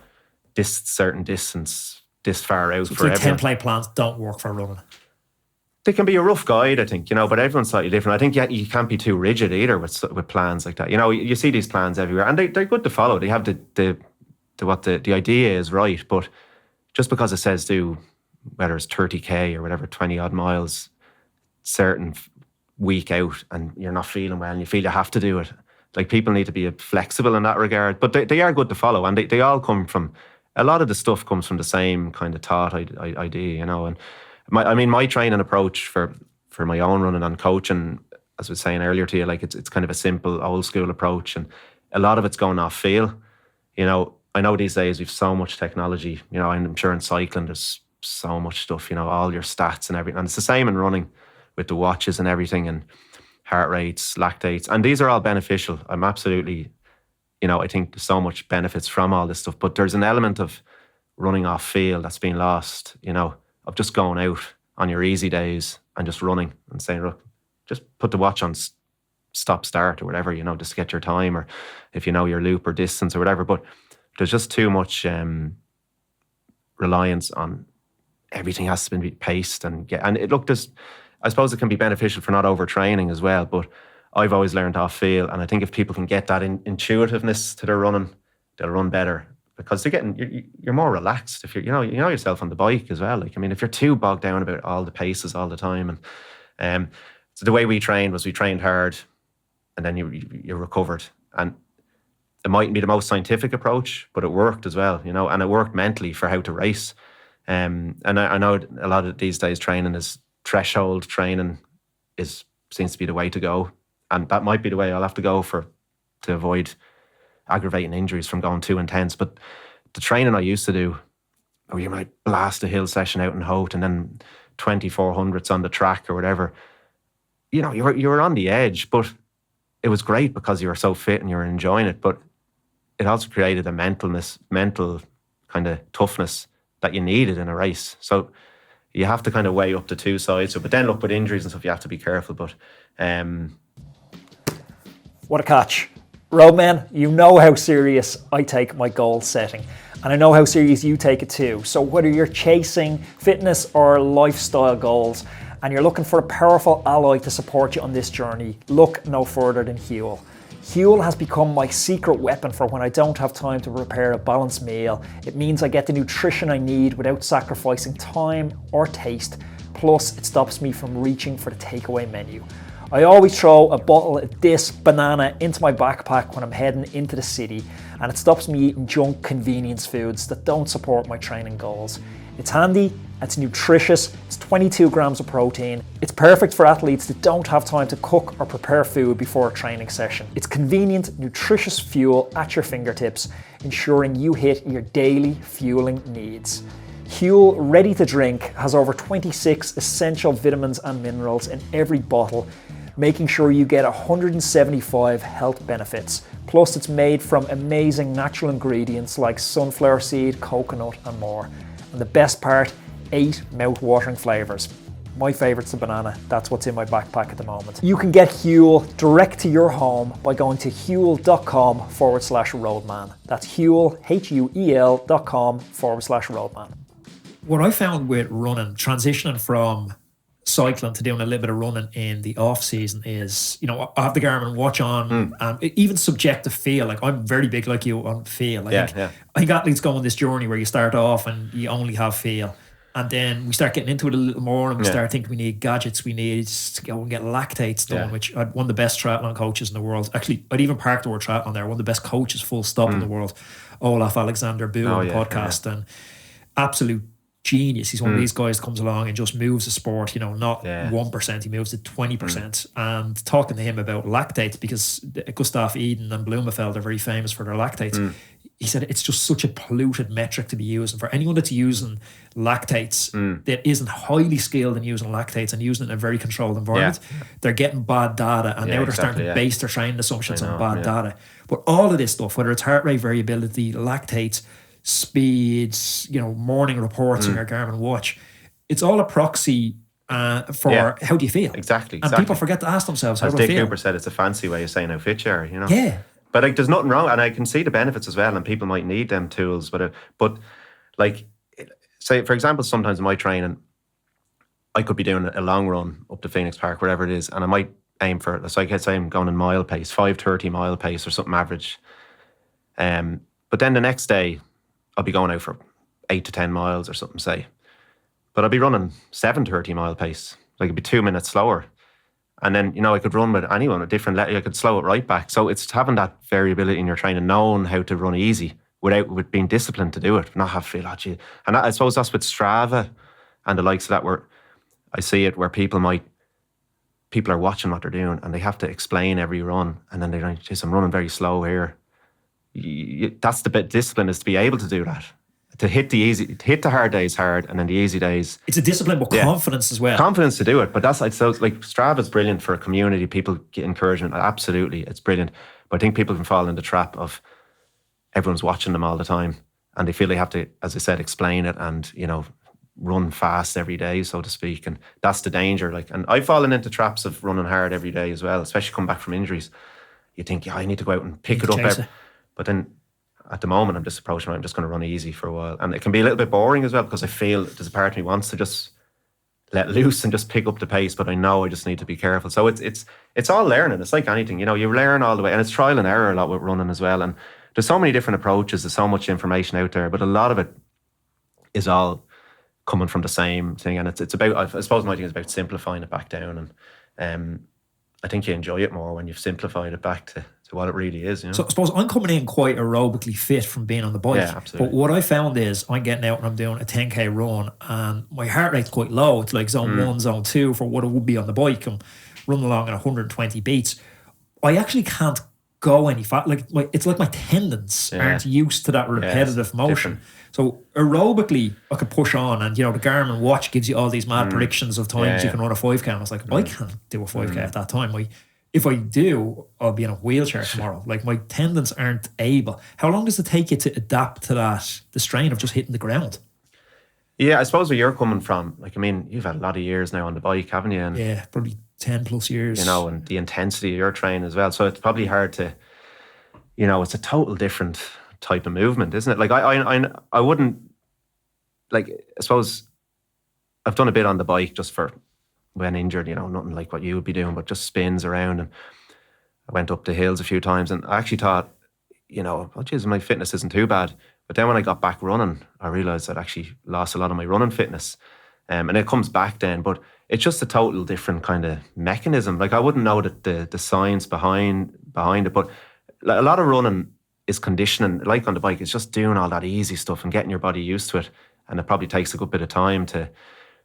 this certain distance, this far out for everyone. Template plans don't work for running. They can be a rough guide, I think, you know, but everyone's slightly different. I think you can't be too rigid either with plans like that. You know, you see these plans everywhere and they're good to follow. They have the idea is right, but just because it says do, whether it's 30k or whatever, 20 odd miles, certain week out, and you're not feeling well and you feel you have to do it. Like, people need to be flexible in that regard, but they are good to follow, and they all come from, a lot of the stuff comes from the same kind of thought idea, you know. And my training approach for my own running and coaching, as I was saying earlier to you, like it's kind of a simple old school approach, and a lot of it's going off feel. You know, I know these days we've so much technology, you know, I'm sure in cycling there's so much stuff, you know, all your stats and everything. And it's the same in running with the watches and everything, and heart rates, lactates. And these are all beneficial. I'm absolutely, you know, I think there's so much benefits from all this stuff. But there's an element of running off feel that's been lost, you know, of just going out on your easy days and just running and saying, look, just put the watch on stop start or whatever, you know, just to get your time, or if you know your loop or distance or whatever. But there's just too much reliance on everything has to be paced and I suppose it can be beneficial for not overtraining as well, but I've always learned off feel, and I think if people can get that intuitiveness to their running, they'll run better, because you're more relaxed if you know yourself on the bike as well. Like, I mean, if you're too bogged down about all the paces all the time, and so the way we trained was we trained hard, and then you recovered, and it mightn't be the most scientific approach, but it worked as well, you know, and it worked mentally for how to race. And I know a lot of these days training is threshold training seems to be the way to go, and that might be the way I'll have to go to avoid aggravating injuries from going too intense. But the training I used to do, where you might blast a hill session out in Hote and then 2400s on the track or whatever, you know, you were on the edge, but it was great because you were so fit and you were enjoying it. But it also created a mental kind of toughness that you needed in a race. So you have to kind of weigh up the two sides. So, but then look, with injuries and stuff, you have to be careful. But what a catch. Roadman, you know how serious I take my goal setting, and I know how serious you take it too. So whether you're chasing fitness or lifestyle goals, and you're looking for a powerful ally to support you on this journey, look no further than Huel. Huel has become my secret weapon for when I don't have time to prepare a balanced meal. It means I get the nutrition I need without sacrificing time or taste. Plus, it stops me from reaching for the takeaway menu. I always throw a bottle of this banana into my backpack when I'm heading into the city, and it stops me eating junk convenience foods that don't support my training goals. It's handy, it's nutritious, it's 22 grams of protein. It's perfect for athletes that don't have time to cook or prepare food before a training session. It's convenient, nutritious fuel at your fingertips, ensuring you hit your daily fueling needs. Huel Ready to Drink has over 26 essential vitamins and minerals in every bottle, making sure you get 175 health benefits. Plus, it's made from amazing natural ingredients like sunflower seed, coconut, and more. And the best part, 8 mouth-watering flavours. My favourite's the banana. That's what's in my backpack at the moment. You can get Huel direct to your home by going to huel.com/roadman. That's Huel, HUEL.com/roadman. What I found with running, transitioning from cycling to doing a little bit of running in the off season is, you know, I have the Garmin watch on, even subjective feel. Like, I'm very big like you on feel. I think athletes go on this journey where you start off and you only have feel, and then we start getting into it a little more, and we start thinking we need gadgets, we need to go and get lactates done, which I'd one of the best triathlon coaches in the world. Actually, I'd even park the word triathlon there. One of the best coaches, full stop, in the world, Olaf Alexander Boo on the podcast, and absolute genius. He's one of these guys that comes along and just moves the sport, you know, not 1%, he moves it 20%. And talking to him about lactates, because Gustav Eden and Blumenfeld are very famous for their lactates. He said it's just such a polluted metric to be using. For anyone that's using lactates that isn't highly skilled in using lactates and using it in a very controlled environment, they're getting bad data, and now they're starting to base their training assumptions on bad data. But all of this stuff, whether it's heart rate variability, lactates, speeds, morning reports on your Garmin watch. It's all a proxy for how do you feel. Exactly. And people forget to ask themselves how As do I Dick feel. Cooper said, it's a fancy way of saying how fit you are, Yeah. But like, there's nothing wrong, and I can see the benefits as well, and people might need them tools. But like, say for example, sometimes in my training, I could be doing a long run up to Phoenix Park, wherever it is, and I might aim for, so I could say I'm going in mile pace, 5:30 mile pace or something average. But then the next day, I'll be going out for 8 to 10 miles or something, say. But I'll be running 7:30 mile pace. Like, it'd be 2 minutes slower. And then, I could run with anyone at different level. I could slow it right back. So it's having that variability in your training, knowing how to run easy with being disciplined to do it, not have to feel like you. And I suppose that's with Strava and the likes of that, where I see it where people are watching what they're doing and they have to explain every run. And then they're like, geez, I'm running very slow here. That's the bit discipline, is to be able to do that. To hit the hard days hard, and then the easy days. It's a discipline, but confidence as well. Confidence to do it, but that's like, so like Strava's brilliant for a community. People get encouragement. Absolutely, it's brilliant. But I think people can fall in the trap of everyone's watching them all the time, and they feel they have to, as I said, explain it and run fast every day, so to speak. And that's the danger. Like, and I've fallen into traps of running hard every day as well, especially coming back from injuries. You think, I need to go out and pick it up, but then. At the moment, I'm just approaching it. I'm just going to run easy for a while. And it can be a little bit boring as well, because I feel there's a part of me wants to just let loose and just pick up the pace, but I know I just need to be careful. So it's all learning. It's like anything, you learn all the way. And it's trial and error a lot with running as well. And there's so many different approaches. There's so much information out there, but a lot of it is all coming from the same thing. And it's about, I suppose my thing is about simplifying it back down. And I think you enjoy it more when you've simplified it back to what it really is. So I suppose I'm coming in quite aerobically fit from being on the bike. Yeah, absolutely. But what I found is I'm getting out and I'm doing a 10k run and my heart rate's quite low. It's like zone 1, zone 2 for what it would be on the bike. I'm running along at 120 beats. I actually can't go any fast. It's like my tendons aren't used to that repetitive motion. Different. So aerobically, I could push on, and the Garmin watch gives you all these mad predictions of times you can run a 5k. And I was like, I can't do a 5k at that time. If I do, I'll be in a wheelchair tomorrow. Like, my tendons aren't able. How long does it take you to adapt to the strain of just hitting the ground? Yeah, I suppose where you're coming from, you've had a lot of years now on the bike, haven't you? And, yeah, probably 10 plus years. And the intensity of your training as well. So it's probably hard to, it's a total different type of movement, isn't it? Like, I wouldn't, like, I suppose I've done a bit on the bike just for when injured, nothing like what you would be doing, but just spins around. And I went up the hills a few times, and I actually thought, my fitness isn't too bad. But then when I got back running, I realised I'd actually lost a lot of my running fitness. And it comes back then, but it's just a total different kind of mechanism. Like, I wouldn't know that the science behind it, but a lot of running is conditioning. Like on the bike, it's just doing all that easy stuff and getting your body used to it. And it probably takes a good bit of time to...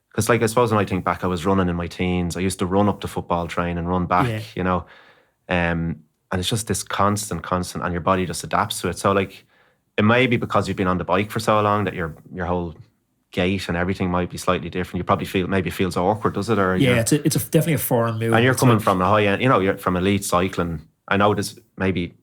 Because, I suppose when I think back, I was running in my teens. I used to run up to football train and run back, and it's just this constant, and your body just adapts to it. So, it may be because you've been on the bike for so long that your whole gait and everything might be slightly different. You probably it feels awkward, does it? Or it's definitely a foreign move. And you're coming from a high end, you're from elite cycling. I know there's maybe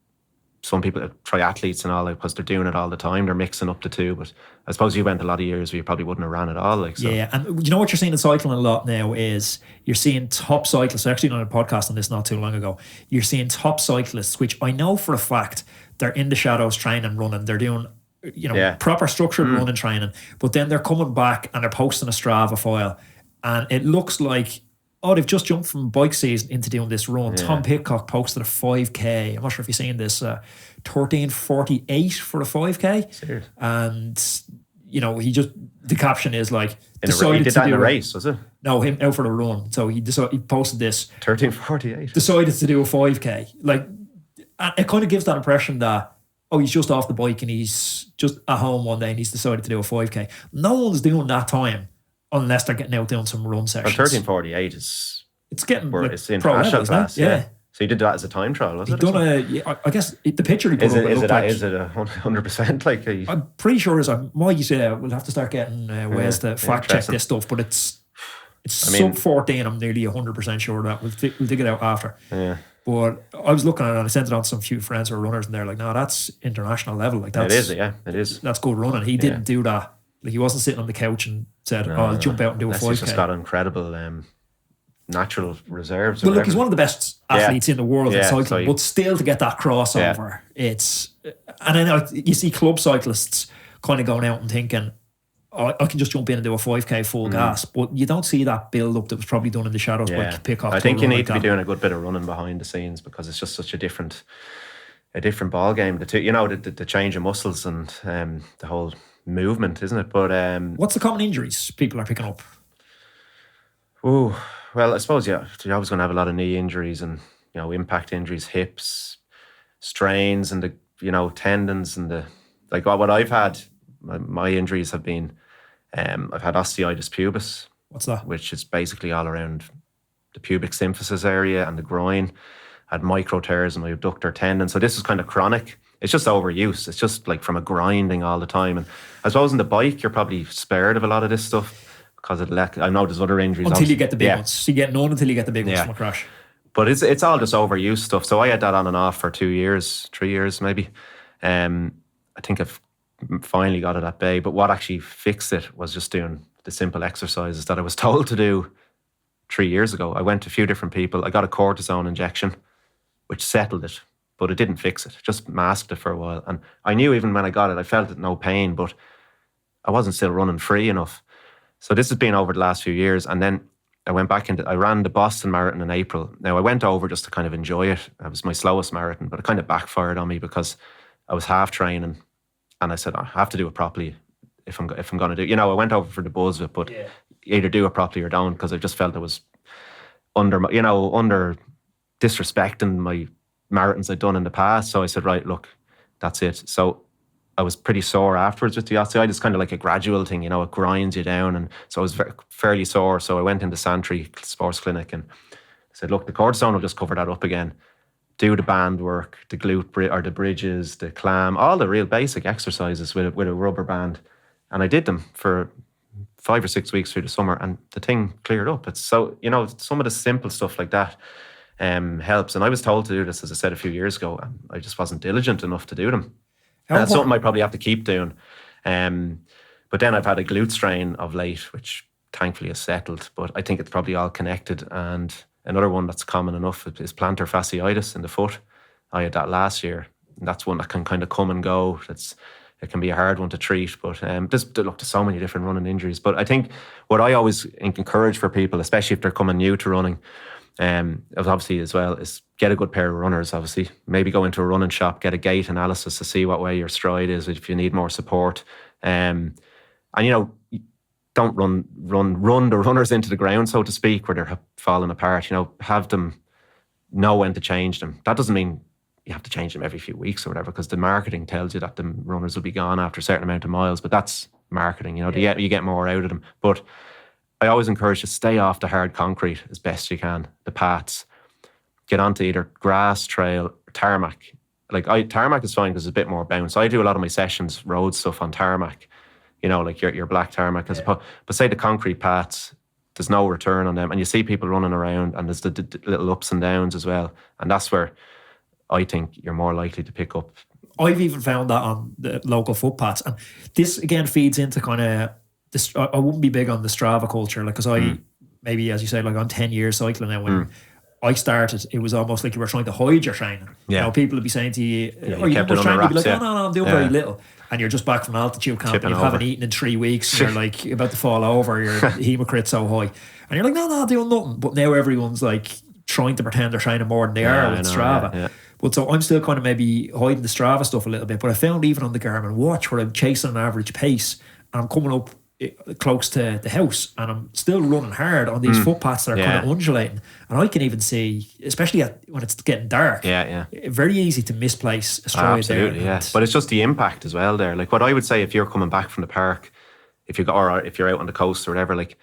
some people, triathletes and all, because they're doing it all the time, they're mixing up the two. But I suppose you went a lot of years where you probably wouldn't have ran at all. Yeah, and what you're seeing in cycling a lot now is you're seeing top cyclists. I actually done a podcast on this not too long ago. You're seeing top cyclists, which I know for a fact they're in the shadows training, running. They're doing proper structured running training, but then they're coming back and they're posting a Strava file, and it looks like, they've just jumped from bike season into doing this run. Yeah. Tom Pitcock posted a 5k. I'm not sure if you've seen this. 13:48 for a 5k. Serious. And he just, the caption is like, he did that in a race, was it? No, him out for the run. So he posted this 13:48. Decided to do a 5k. It kind of gives that impression that he's just off the bike and he's just at home one day and he's decided to do a 5k. No one's doing that time unless they're getting out doing some run sessions. 13:48 is... It's getting it's in international class, yeah. So you did that as a time trial, was it? I guess the picture he put up... Is it 100%? I'm pretty sure we'll have to start getting ways to fact check this stuff, but it's sub 14. I'm nearly 100% sure of that. We'll dig it out after. Yeah. But I was looking at it and I sent it on to some few friends who are runners and they're like, no, that's international level. Like that's, it is. That's good running. He didn't do that. Like he wasn't sitting on the couch and said, I'll jump out and do a 5K. He's just got incredible natural reserves. Well, look, he's one of the best athletes in the world in cycling, so but still to get that crossover, it's... And then you see club cyclists kind of going out and thinking, I can just jump in and do a 5K full gas, but you don't see that build up that was probably done in the shadows by Pickoff. I think you need to be doing a good bit of running behind the scenes because it's just such a different ball game. The change of muscles and the whole movement, isn't it? But what's the common injuries people are picking up? Oh, well, I suppose you're always going to have a lot of knee injuries and impact injuries, hips, strains, and the tendons and the what I've had. My injuries have been, I've had osteitis pubis. What's that? Which is basically all around the pubic symphysis area and the groin. I had micro tears in my abductor tendon. So this is kind of chronic. It's just overuse. It's just like from a grinding all the time. And I suppose in the bike, you're probably spared of a lot of this stuff because I know there's other injuries. Until you get the big ones. You get none until you get the big ones from a crash. But it's all just overuse stuff. So I had that on and off for 2 years, 3 years maybe. I think I've finally got it at bay. But what actually fixed it was just doing the simple exercises that I was told to do 3 years ago. I went to a few different people. I got a cortisone injection, which settled it, but it didn't fix it. Just masked it for a while. And I knew even when I got it, I felt it no pain, but I wasn't still running free enough. So this has been over the last few years. And then I went back I ran the Boston Marathon in April. Now I went over just to kind of enjoy it. It was my slowest marathon, but it kind of backfired on me because I was half training. And I said, I have to do it properly if I'm going to do it. I went over for the buzz of it, but either do it properly or don't, because I just felt it was under disrespecting my marathons I'd done in the past. So I said, right, look, that's it. So I was pretty sore afterwards with the osteitis. It's kind of like a gradual thing, it grinds you down. And so I was fairly sore. So I went into Santry Sports Clinic and said, look, the cortisone will just cover that up again. Do the band work, the glute or the bridges, the clam, all the real basic exercises with a rubber band. And I did them for 5 or 6 weeks through the summer and the thing cleared up. It's so, some of the simple stuff like that helps. And I was told to do this, as I said, a few years ago, and I just wasn't diligent enough to do them. And that's something I probably have to keep doing. But then I've had a glute strain of late, which thankfully has settled, but I think it's probably all connected. And another one that's common enough is plantar fasciitis in the foot. I had that last year. And that's one that can kind of come and go. It can be a hard one to treat, but there's so many different running injuries. But I think what I always encourage for people, especially if they're coming new to running, obviously as well, is get a good pair of runners, obviously. Maybe go into a running shop, get a gait analysis to see what way your stride is, if you need more support. And don't run the runners into the ground, so to speak, where they're falling apart. Have them know when to change them. That doesn't mean you have to change them every few weeks or whatever, because the marketing tells you that the runners will be gone after a certain amount of miles, but that's marketing, you get more out of them. But I always encourage you to stay off the hard concrete as best you can, the paths. Get onto either grass, trail, or tarmac. Tarmac is fine because it's a bit more bounce. I do a lot of my sessions, road stuff on tarmac, like your black tarmac. But say the concrete paths, there's no return on them. And you see people running around and there's the little ups and downs as well. And that's where I think you're more likely to pick up. I've even found that on the local footpaths. And this, again, feeds into kind of this. I wouldn't be big on the Strava culture, because maybe, as you say, I'm 10 years cycling now. When I started, it was almost like you were trying to hide your training. Yeah. People would be saying to you, you kept it under wraps, you'd be like, no, I'm doing very little. And you're just back from altitude camp and you haven't eaten in 3 weeks. You're like about to fall over. Your hemocrit's so high. And you're like, no, I'm doing nothing. But now everyone's like trying to pretend they're training more than they are with Strava. Yeah. But so I'm still kind of maybe hiding the Strava stuff a little bit. But I found even on the Garmin watch where I'm chasing an average pace and I'm coming up close to the house and I'm still running hard on these footpaths that are kind of undulating, and I can even see, especially when it's getting dark, very easy to misplace a stride absolutely, there. But it's just the impact as well there. Like what I would say, if you're coming back from the park, if you're out on the coast or whatever, like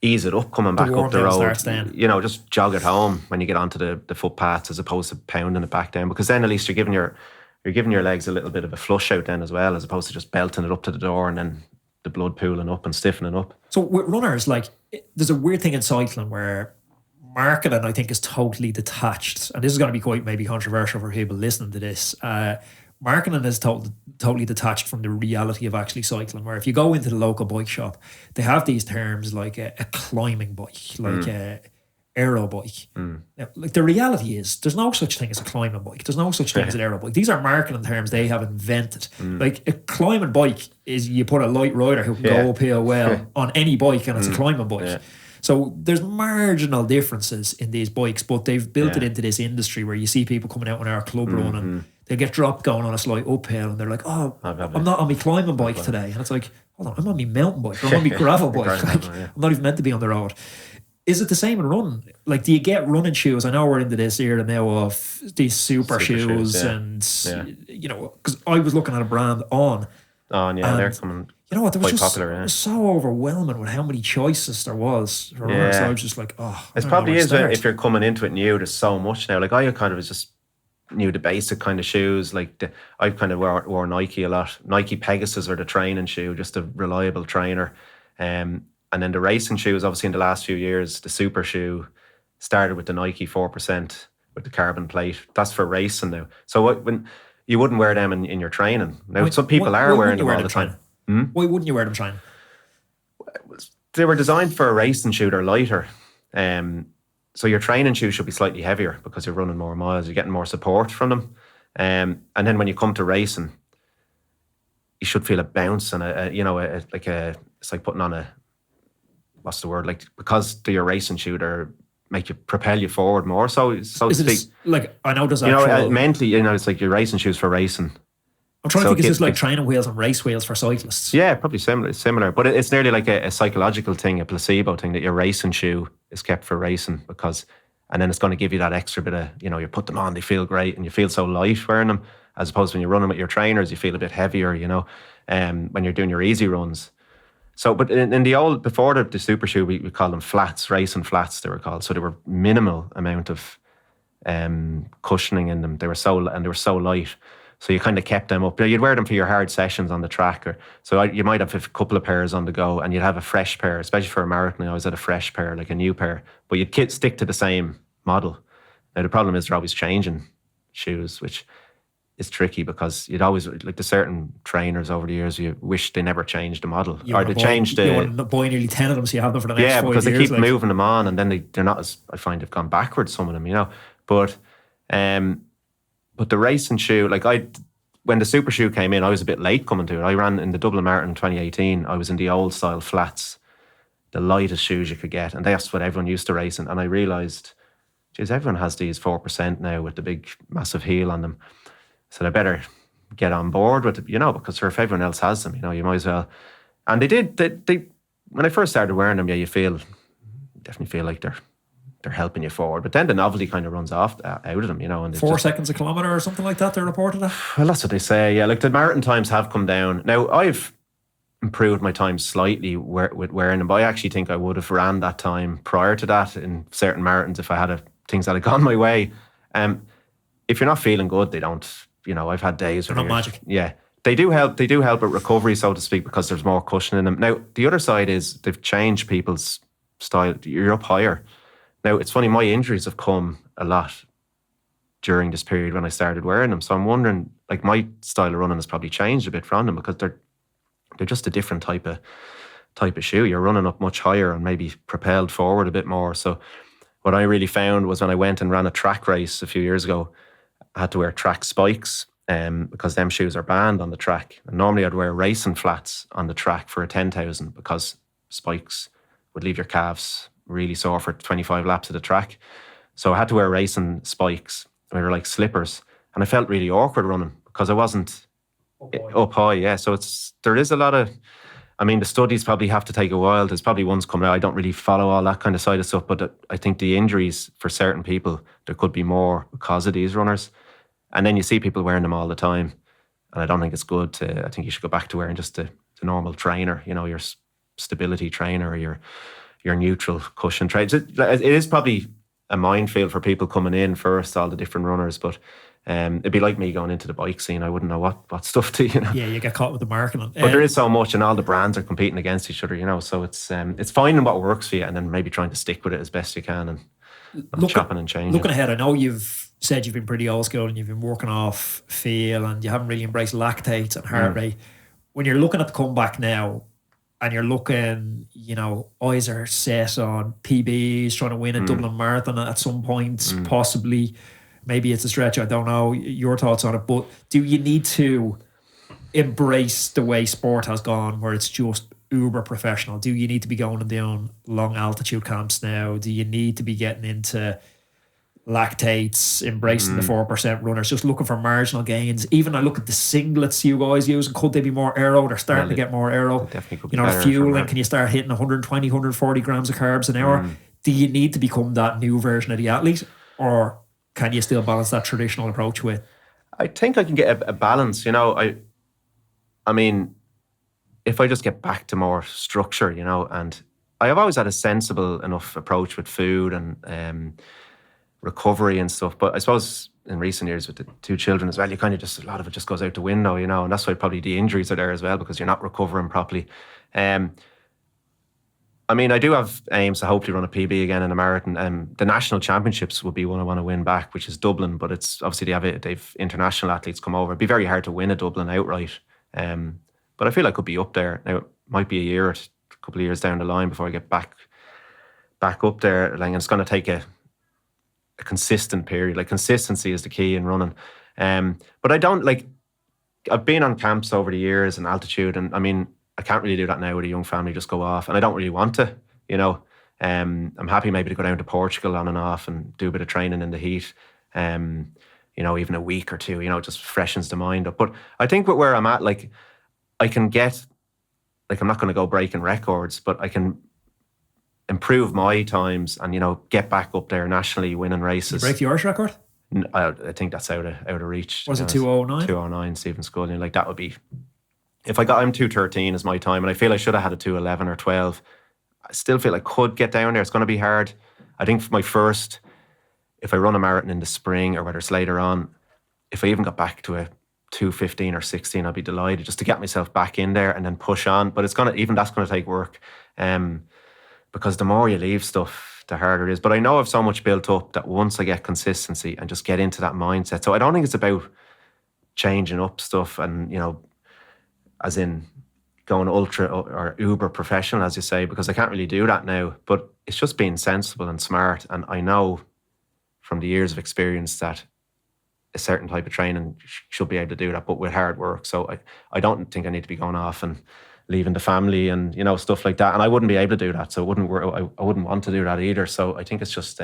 ease it up coming back up the road. Just jog it home when you get onto the footpaths, as opposed to pounding it back down, because then at least you're giving your legs a little bit of a flush out then as well, as opposed to just belting it up to the door and then the blood pooling up and stiffening up. So with runners, there's a weird thing in cycling where marketing, I think, is totally detached. And this is going to be quite maybe controversial for people listening to this. Marketing is totally detached from the reality of actually cycling. Where if you go into the local bike shop, they have these terms like a climbing bike, like a aero bike. Now, like the reality is, there's no such thing as a climbing bike. There's no such thing as an aero bike. These are marketing terms they have invented. Like a climbing bike is you put a light rider who can go uphill well on any bike, and it's a climbing bike. Yeah. So there's marginal differences in these bikes, but they've built it into this industry where you see people coming out on our club run and they get dropped going on a slight uphill and they're like, oh, I'm not on my climbing bike today. And it's like, hold on, I'm on my mountain bike or I'm on my gravel bike. Like, I'm not even meant to be on the road. Is it the same in running? Like, do you get running shoes? I know we're into this era now of these super shoes and, you know, because I was looking at a brand On. They're coming. You know what? There was quite just popular, yeah. so overwhelming with how many choices there was. So I was just like, it probably is if you're coming into it new. There's so much now. Like I kind of was just knew the basic kind of shoes. Like I kind of wore Nike a lot. Nike Pegasus are the training shoe, just a reliable trainer. And then the racing shoes, obviously in the last few years, the super shoe started with the Nike 4% with the carbon plate. That's for racing now. So when you wouldn't wear them in your training. Now some people are wearing them all the time. Why wouldn't you wear them training? They were designed for a racing shoe. They're lighter. So your training shoes should be slightly heavier because you're running more miles. You're getting more support from them. And then when you come to racing, you should feel a bounce and it's like putting on what's the word? Like, because they're your racing shoe, they make you propel you forward more. So to speak. Like, I know there's actual... mentally, it's like your racing shoes for racing. I'm trying to think, is this like training wheels and race wheels for cyclists? Yeah, probably similar. But it's nearly like a psychological thing, a placebo thing, that your racing shoe is kept for racing and then it's going to give you that extra bit of, you put them on, they feel great and you feel so light wearing them, as opposed to when you're running with your trainers, you feel a bit heavier, when you're doing your easy runs. So, but in the old, before the super shoe, we called them flats, racing flats they were called. So they were minimal amount of cushioning in them. They were so light. So you kind of kept them up. You'd wear them for your hard sessions on the track. You might have a couple of pairs on the go and you'd have a fresh pair, especially for a marathon. I always had a fresh pair, like a new pair. But you'd stick to the same model. Now, the problem is they're always changing shoes, which is tricky because you'd always, like the certain trainers over the years, you wish they never changed the model. You want to buy nearly 10 of them so you have them for the next 5 years. Yeah, because they keep moving them on and then they're not as, I find they've gone backwards, some of them, But the racing shoe, when the super shoe came in, I was a bit late coming to it. I ran in the Dublin Marathon in 2018. I was in the old style flats, the lightest shoes you could get. And that's what everyone used to race in. And I realised, geez, everyone has these 4% now with the big, massive heel on them. So I better get on board with it, because if everyone else has them, you might as well. And they did. They when I first started wearing them, you definitely feel like they're helping you forward. But then the novelty kind of runs off out of them, And 4 seconds a kilometre or something like that, they're reported at? Well, that's what they say, yeah. Like the marathon times have come down. Now, I've improved my time slightly with wearing them, but I actually think I would have ran that time prior to that in certain marathons if I had things that had gone my way. If you're not feeling good, they don't, I've had days where... They're not magic. Yeah. They do help with recovery, so to speak, because there's more cushion in them. Now, the other side is they've changed people's style. You're up higher. Now, it's funny, my injuries have come a lot during this period when I started wearing them. So I'm wondering, like, my style of running has probably changed a bit from them because they're just a different type of shoe. You're running up much higher and maybe propelled forward a bit more. So what I really found was when I went and ran a track race a few years ago, I had to wear track spikes because them shoes are banned on the track. And normally I'd wear racing flats on the track for a 10,000 because spikes would leave your calves really sore for 25 laps of the track. So I had to wear racing spikes. They were like slippers. And I felt really awkward running because I wasn't up high. Yeah. So there is a lot of, the studies probably have to take a while. There's probably ones coming out. I don't really follow all that kind of side of stuff, but I think the injuries for certain people, there could be more because of these runners. And then you see people wearing them all the time. And I don't think it's good I think you should go back to wearing just the normal trainer, your stability trainer or your neutral cushion trainer. It is probably a minefield for people coming in first, all the different runners, but it'd be like me going into the bike scene. I wouldn't know what stuff to, Yeah, you get caught with the marketing. But there is so much and all the brands are competing against each other, so it's finding what works for you and then maybe trying to stick with it as best you can. And chopping and changing. Looking ahead, I know you've said you've been pretty old school and you've been working off feel and you haven't really embraced lactates and heart rate. When you're looking at the comeback now and you're looking, eyes are set on PBs, trying to win a Dublin Marathon at some point, possibly. Maybe it's a stretch, I don't know your thoughts on it, but do you need to embrace the way sport has gone where it's just uber professional? Do you need to be going and doing long altitude camps now? Do you need to be getting into lactates, embracing the 4% runners, just looking for marginal gains? Even I look at the singlets you guys use, and could they be more aero? They're starting to get more aero. Definitely could be better fueling, can you start hitting 120, 140 grams of carbs an hour? Do you need to become that new version of the athlete, or can you still balance that traditional approach with? I think I can get a balance. I mean, if I just get back to more structure, and I have always had a sensible enough approach with food and recovery and stuff. But I suppose in recent years with the two children as well, you kind of just, a lot of it just goes out the window, and that's why probably the injuries are there as well, because you're not recovering properly. I mean, I do have aims to hopefully run a PB again in a marathon. The national championships would be one I want to win back, which is Dublin, but it's obviously they've international athletes come over. It'd be very hard to win a Dublin outright. But I feel I could be up there. Now, it might be a year or a couple of years down the line before I get back up there. And it's going to take a consistent period. Like, consistency is the key in running. But I don't, I've been on camps over the years and altitude, and I mean, I can't really do that now with a young family, just go off. And I don't really want to, I'm happy maybe to go down to Portugal on and off and do a bit of training in the heat. Even a week or two, just freshens the mind up. But I think with where I'm at, I can get, I'm not going to go breaking records, but I can improve my times and, get back up there nationally, winning races. You break the Irish record? I think that's out of reach. Was it 2:09? 2:09, Stephen Scullion. That would be, if I'm 2:13 is my time, and I feel I should have had a 2:11 or 12. I still feel I could get down there. It's going to be hard. I think for my first, if I run a marathon in the spring or whether it's later on, if I even got back to a 2:15 or 16, I'd be delighted just to get myself back in there and then push on. But that's going to take work, because the more you leave stuff, the harder it is. But I know I've so much built up that once I get consistency and just get into that mindset. So I don't think it's about changing up stuff and, as in going ultra or uber professional, as you say, because I can't really do that now. But it's just being sensible and smart. And I know from the years of experience that a certain type of training should be able to do that, but with hard work. So I don't think I need to be going off and leaving the family and, stuff like that. And I wouldn't be able to do that. So I wouldn't want to do that either. So I think it's just,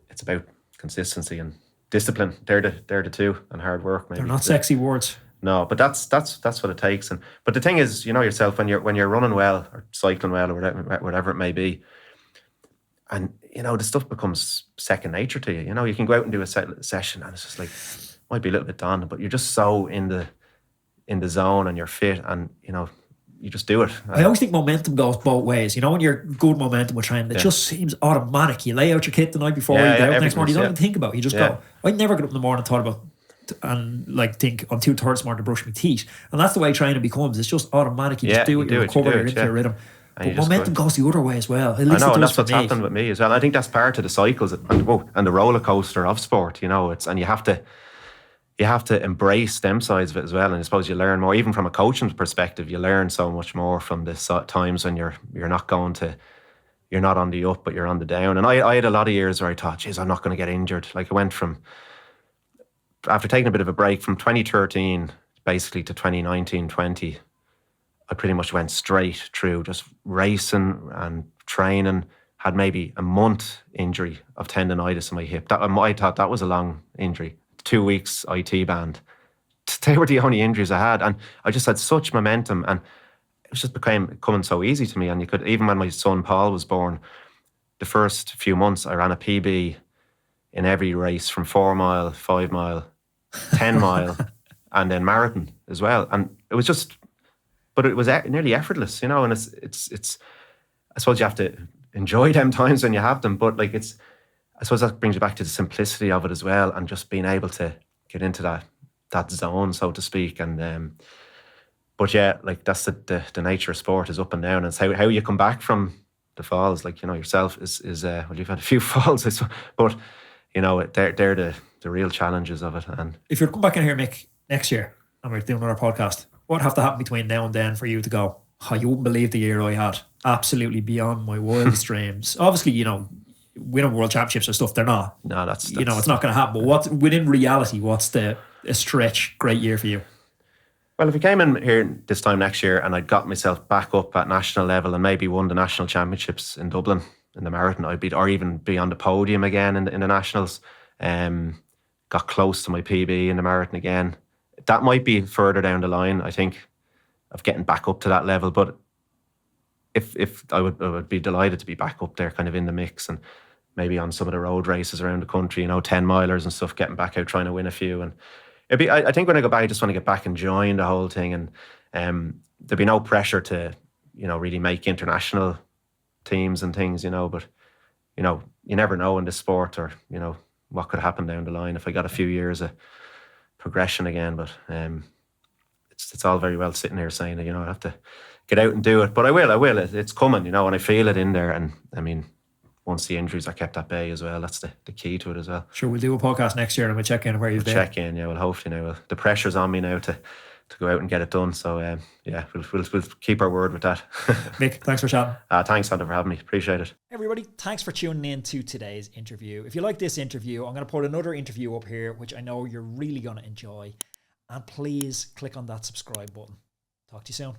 it's about consistency and discipline. They're the two, and hard work. Maybe they're not sexy words. No, but that's what it takes. But the thing is, yourself, when you're running well or cycling well or whatever it may be, and the stuff becomes second nature to you. You can go out and do a session, and it's just might be a little bit daunting, but you're just so in the zone and you're fit, and you just do it. I always think momentum goes both ways. When you're good momentum with training, it just seems automatic. You lay out your kit the night before you get out the next morning. You don't even think about it. You just go. I never get up in the morning and thought about and think I'm 2:30 tomorrow to brush my teeth, and that's the way training becomes. It's just automatic. You just do it. You recover. You're into your rhythm. But momentum goes the other way as well. At least I know, and that's what's happened with me as well. And I think that's part of the cycles and the roller coaster of sport. And you have to embrace them sides of it as well. And I suppose you learn more, even from a coaching perspective. You learn so much more from the times when you're not on the up, but you're on the down. And I had a lot of years where I thought, geez, I'm not going to get injured. I went from, after taking a bit of a break from 2013 basically to 2019-20, I pretty much went straight through just racing and training. Had maybe a month injury of tendonitis in my hip. I thought that was a long injury. 2 weeks IT band. They were the only injuries I had, and I just had such momentum, and it was just coming so easy to me. And you could, even when my son Paul was born, the first few months I ran a PB in every race, from 4 mile, 5 mile, 10 mile, and then marathon as well. And it was just, but it was nearly effortless, and it's I suppose you have to enjoy them times when you have them, but I suppose that brings you back to the simplicity of it as well, and just being able to get into that zone, so to speak. And but yeah, that's the nature of sport, is up and down. And it's how you come back from the falls, like, you know, yourself is well, you've had a few falls, but you know, they're the real challenges of it. And if you're to come back in here, Mick, next year, and we're doing another podcast, what would have to happen between now and then for you to go, oh, you wouldn't believe the year I had, absolutely beyond my wildest dreams? Obviously, you know, winning world championships and stuff, they're not. No, that's you know, it's not going to happen. But what's within reality? What's a stretch great year for you? Well, if we came in here this time next year and I'd got myself back up at national level and maybe won the national championships in Dublin in the marathon, or even be on the podium again in the nationals, got close to my PB in the marathon again. That might be further down the line, I think, of getting back up to that level. But if I would be delighted to be back up there, kind of in the mix, and maybe on some of the road races around the country, you know, 10 milers and stuff, getting back out trying to win a few. And I think when I go back, I just want to get back enjoying the whole thing, and there'd be no pressure to, you know, really make international teams and things, you know. But, you know, you never know in this sport, or, you know, what could happen down the line if I got a few years of progression again. But it's all very well sitting here saying that, you know, I have to get out and do it. But I will. It's coming, you know, and I feel it in there. And I mean, once the injuries are kept at bay as well, that's the key to it as well. Sure, we'll do a podcast next year and we'll check in where you've been. Check in, yeah. Well, hopefully now the pressure's on me now to go out and get it done. So yeah, we'll keep our word with that. Mick, thanks for chatting. Thanks, Sandra, for having me. Appreciate it. Everybody, thanks for tuning in to today's interview. If you like this interview, I'm going to put another interview up here, which I know you're really going to enjoy. And please click on that subscribe button. Talk to you soon.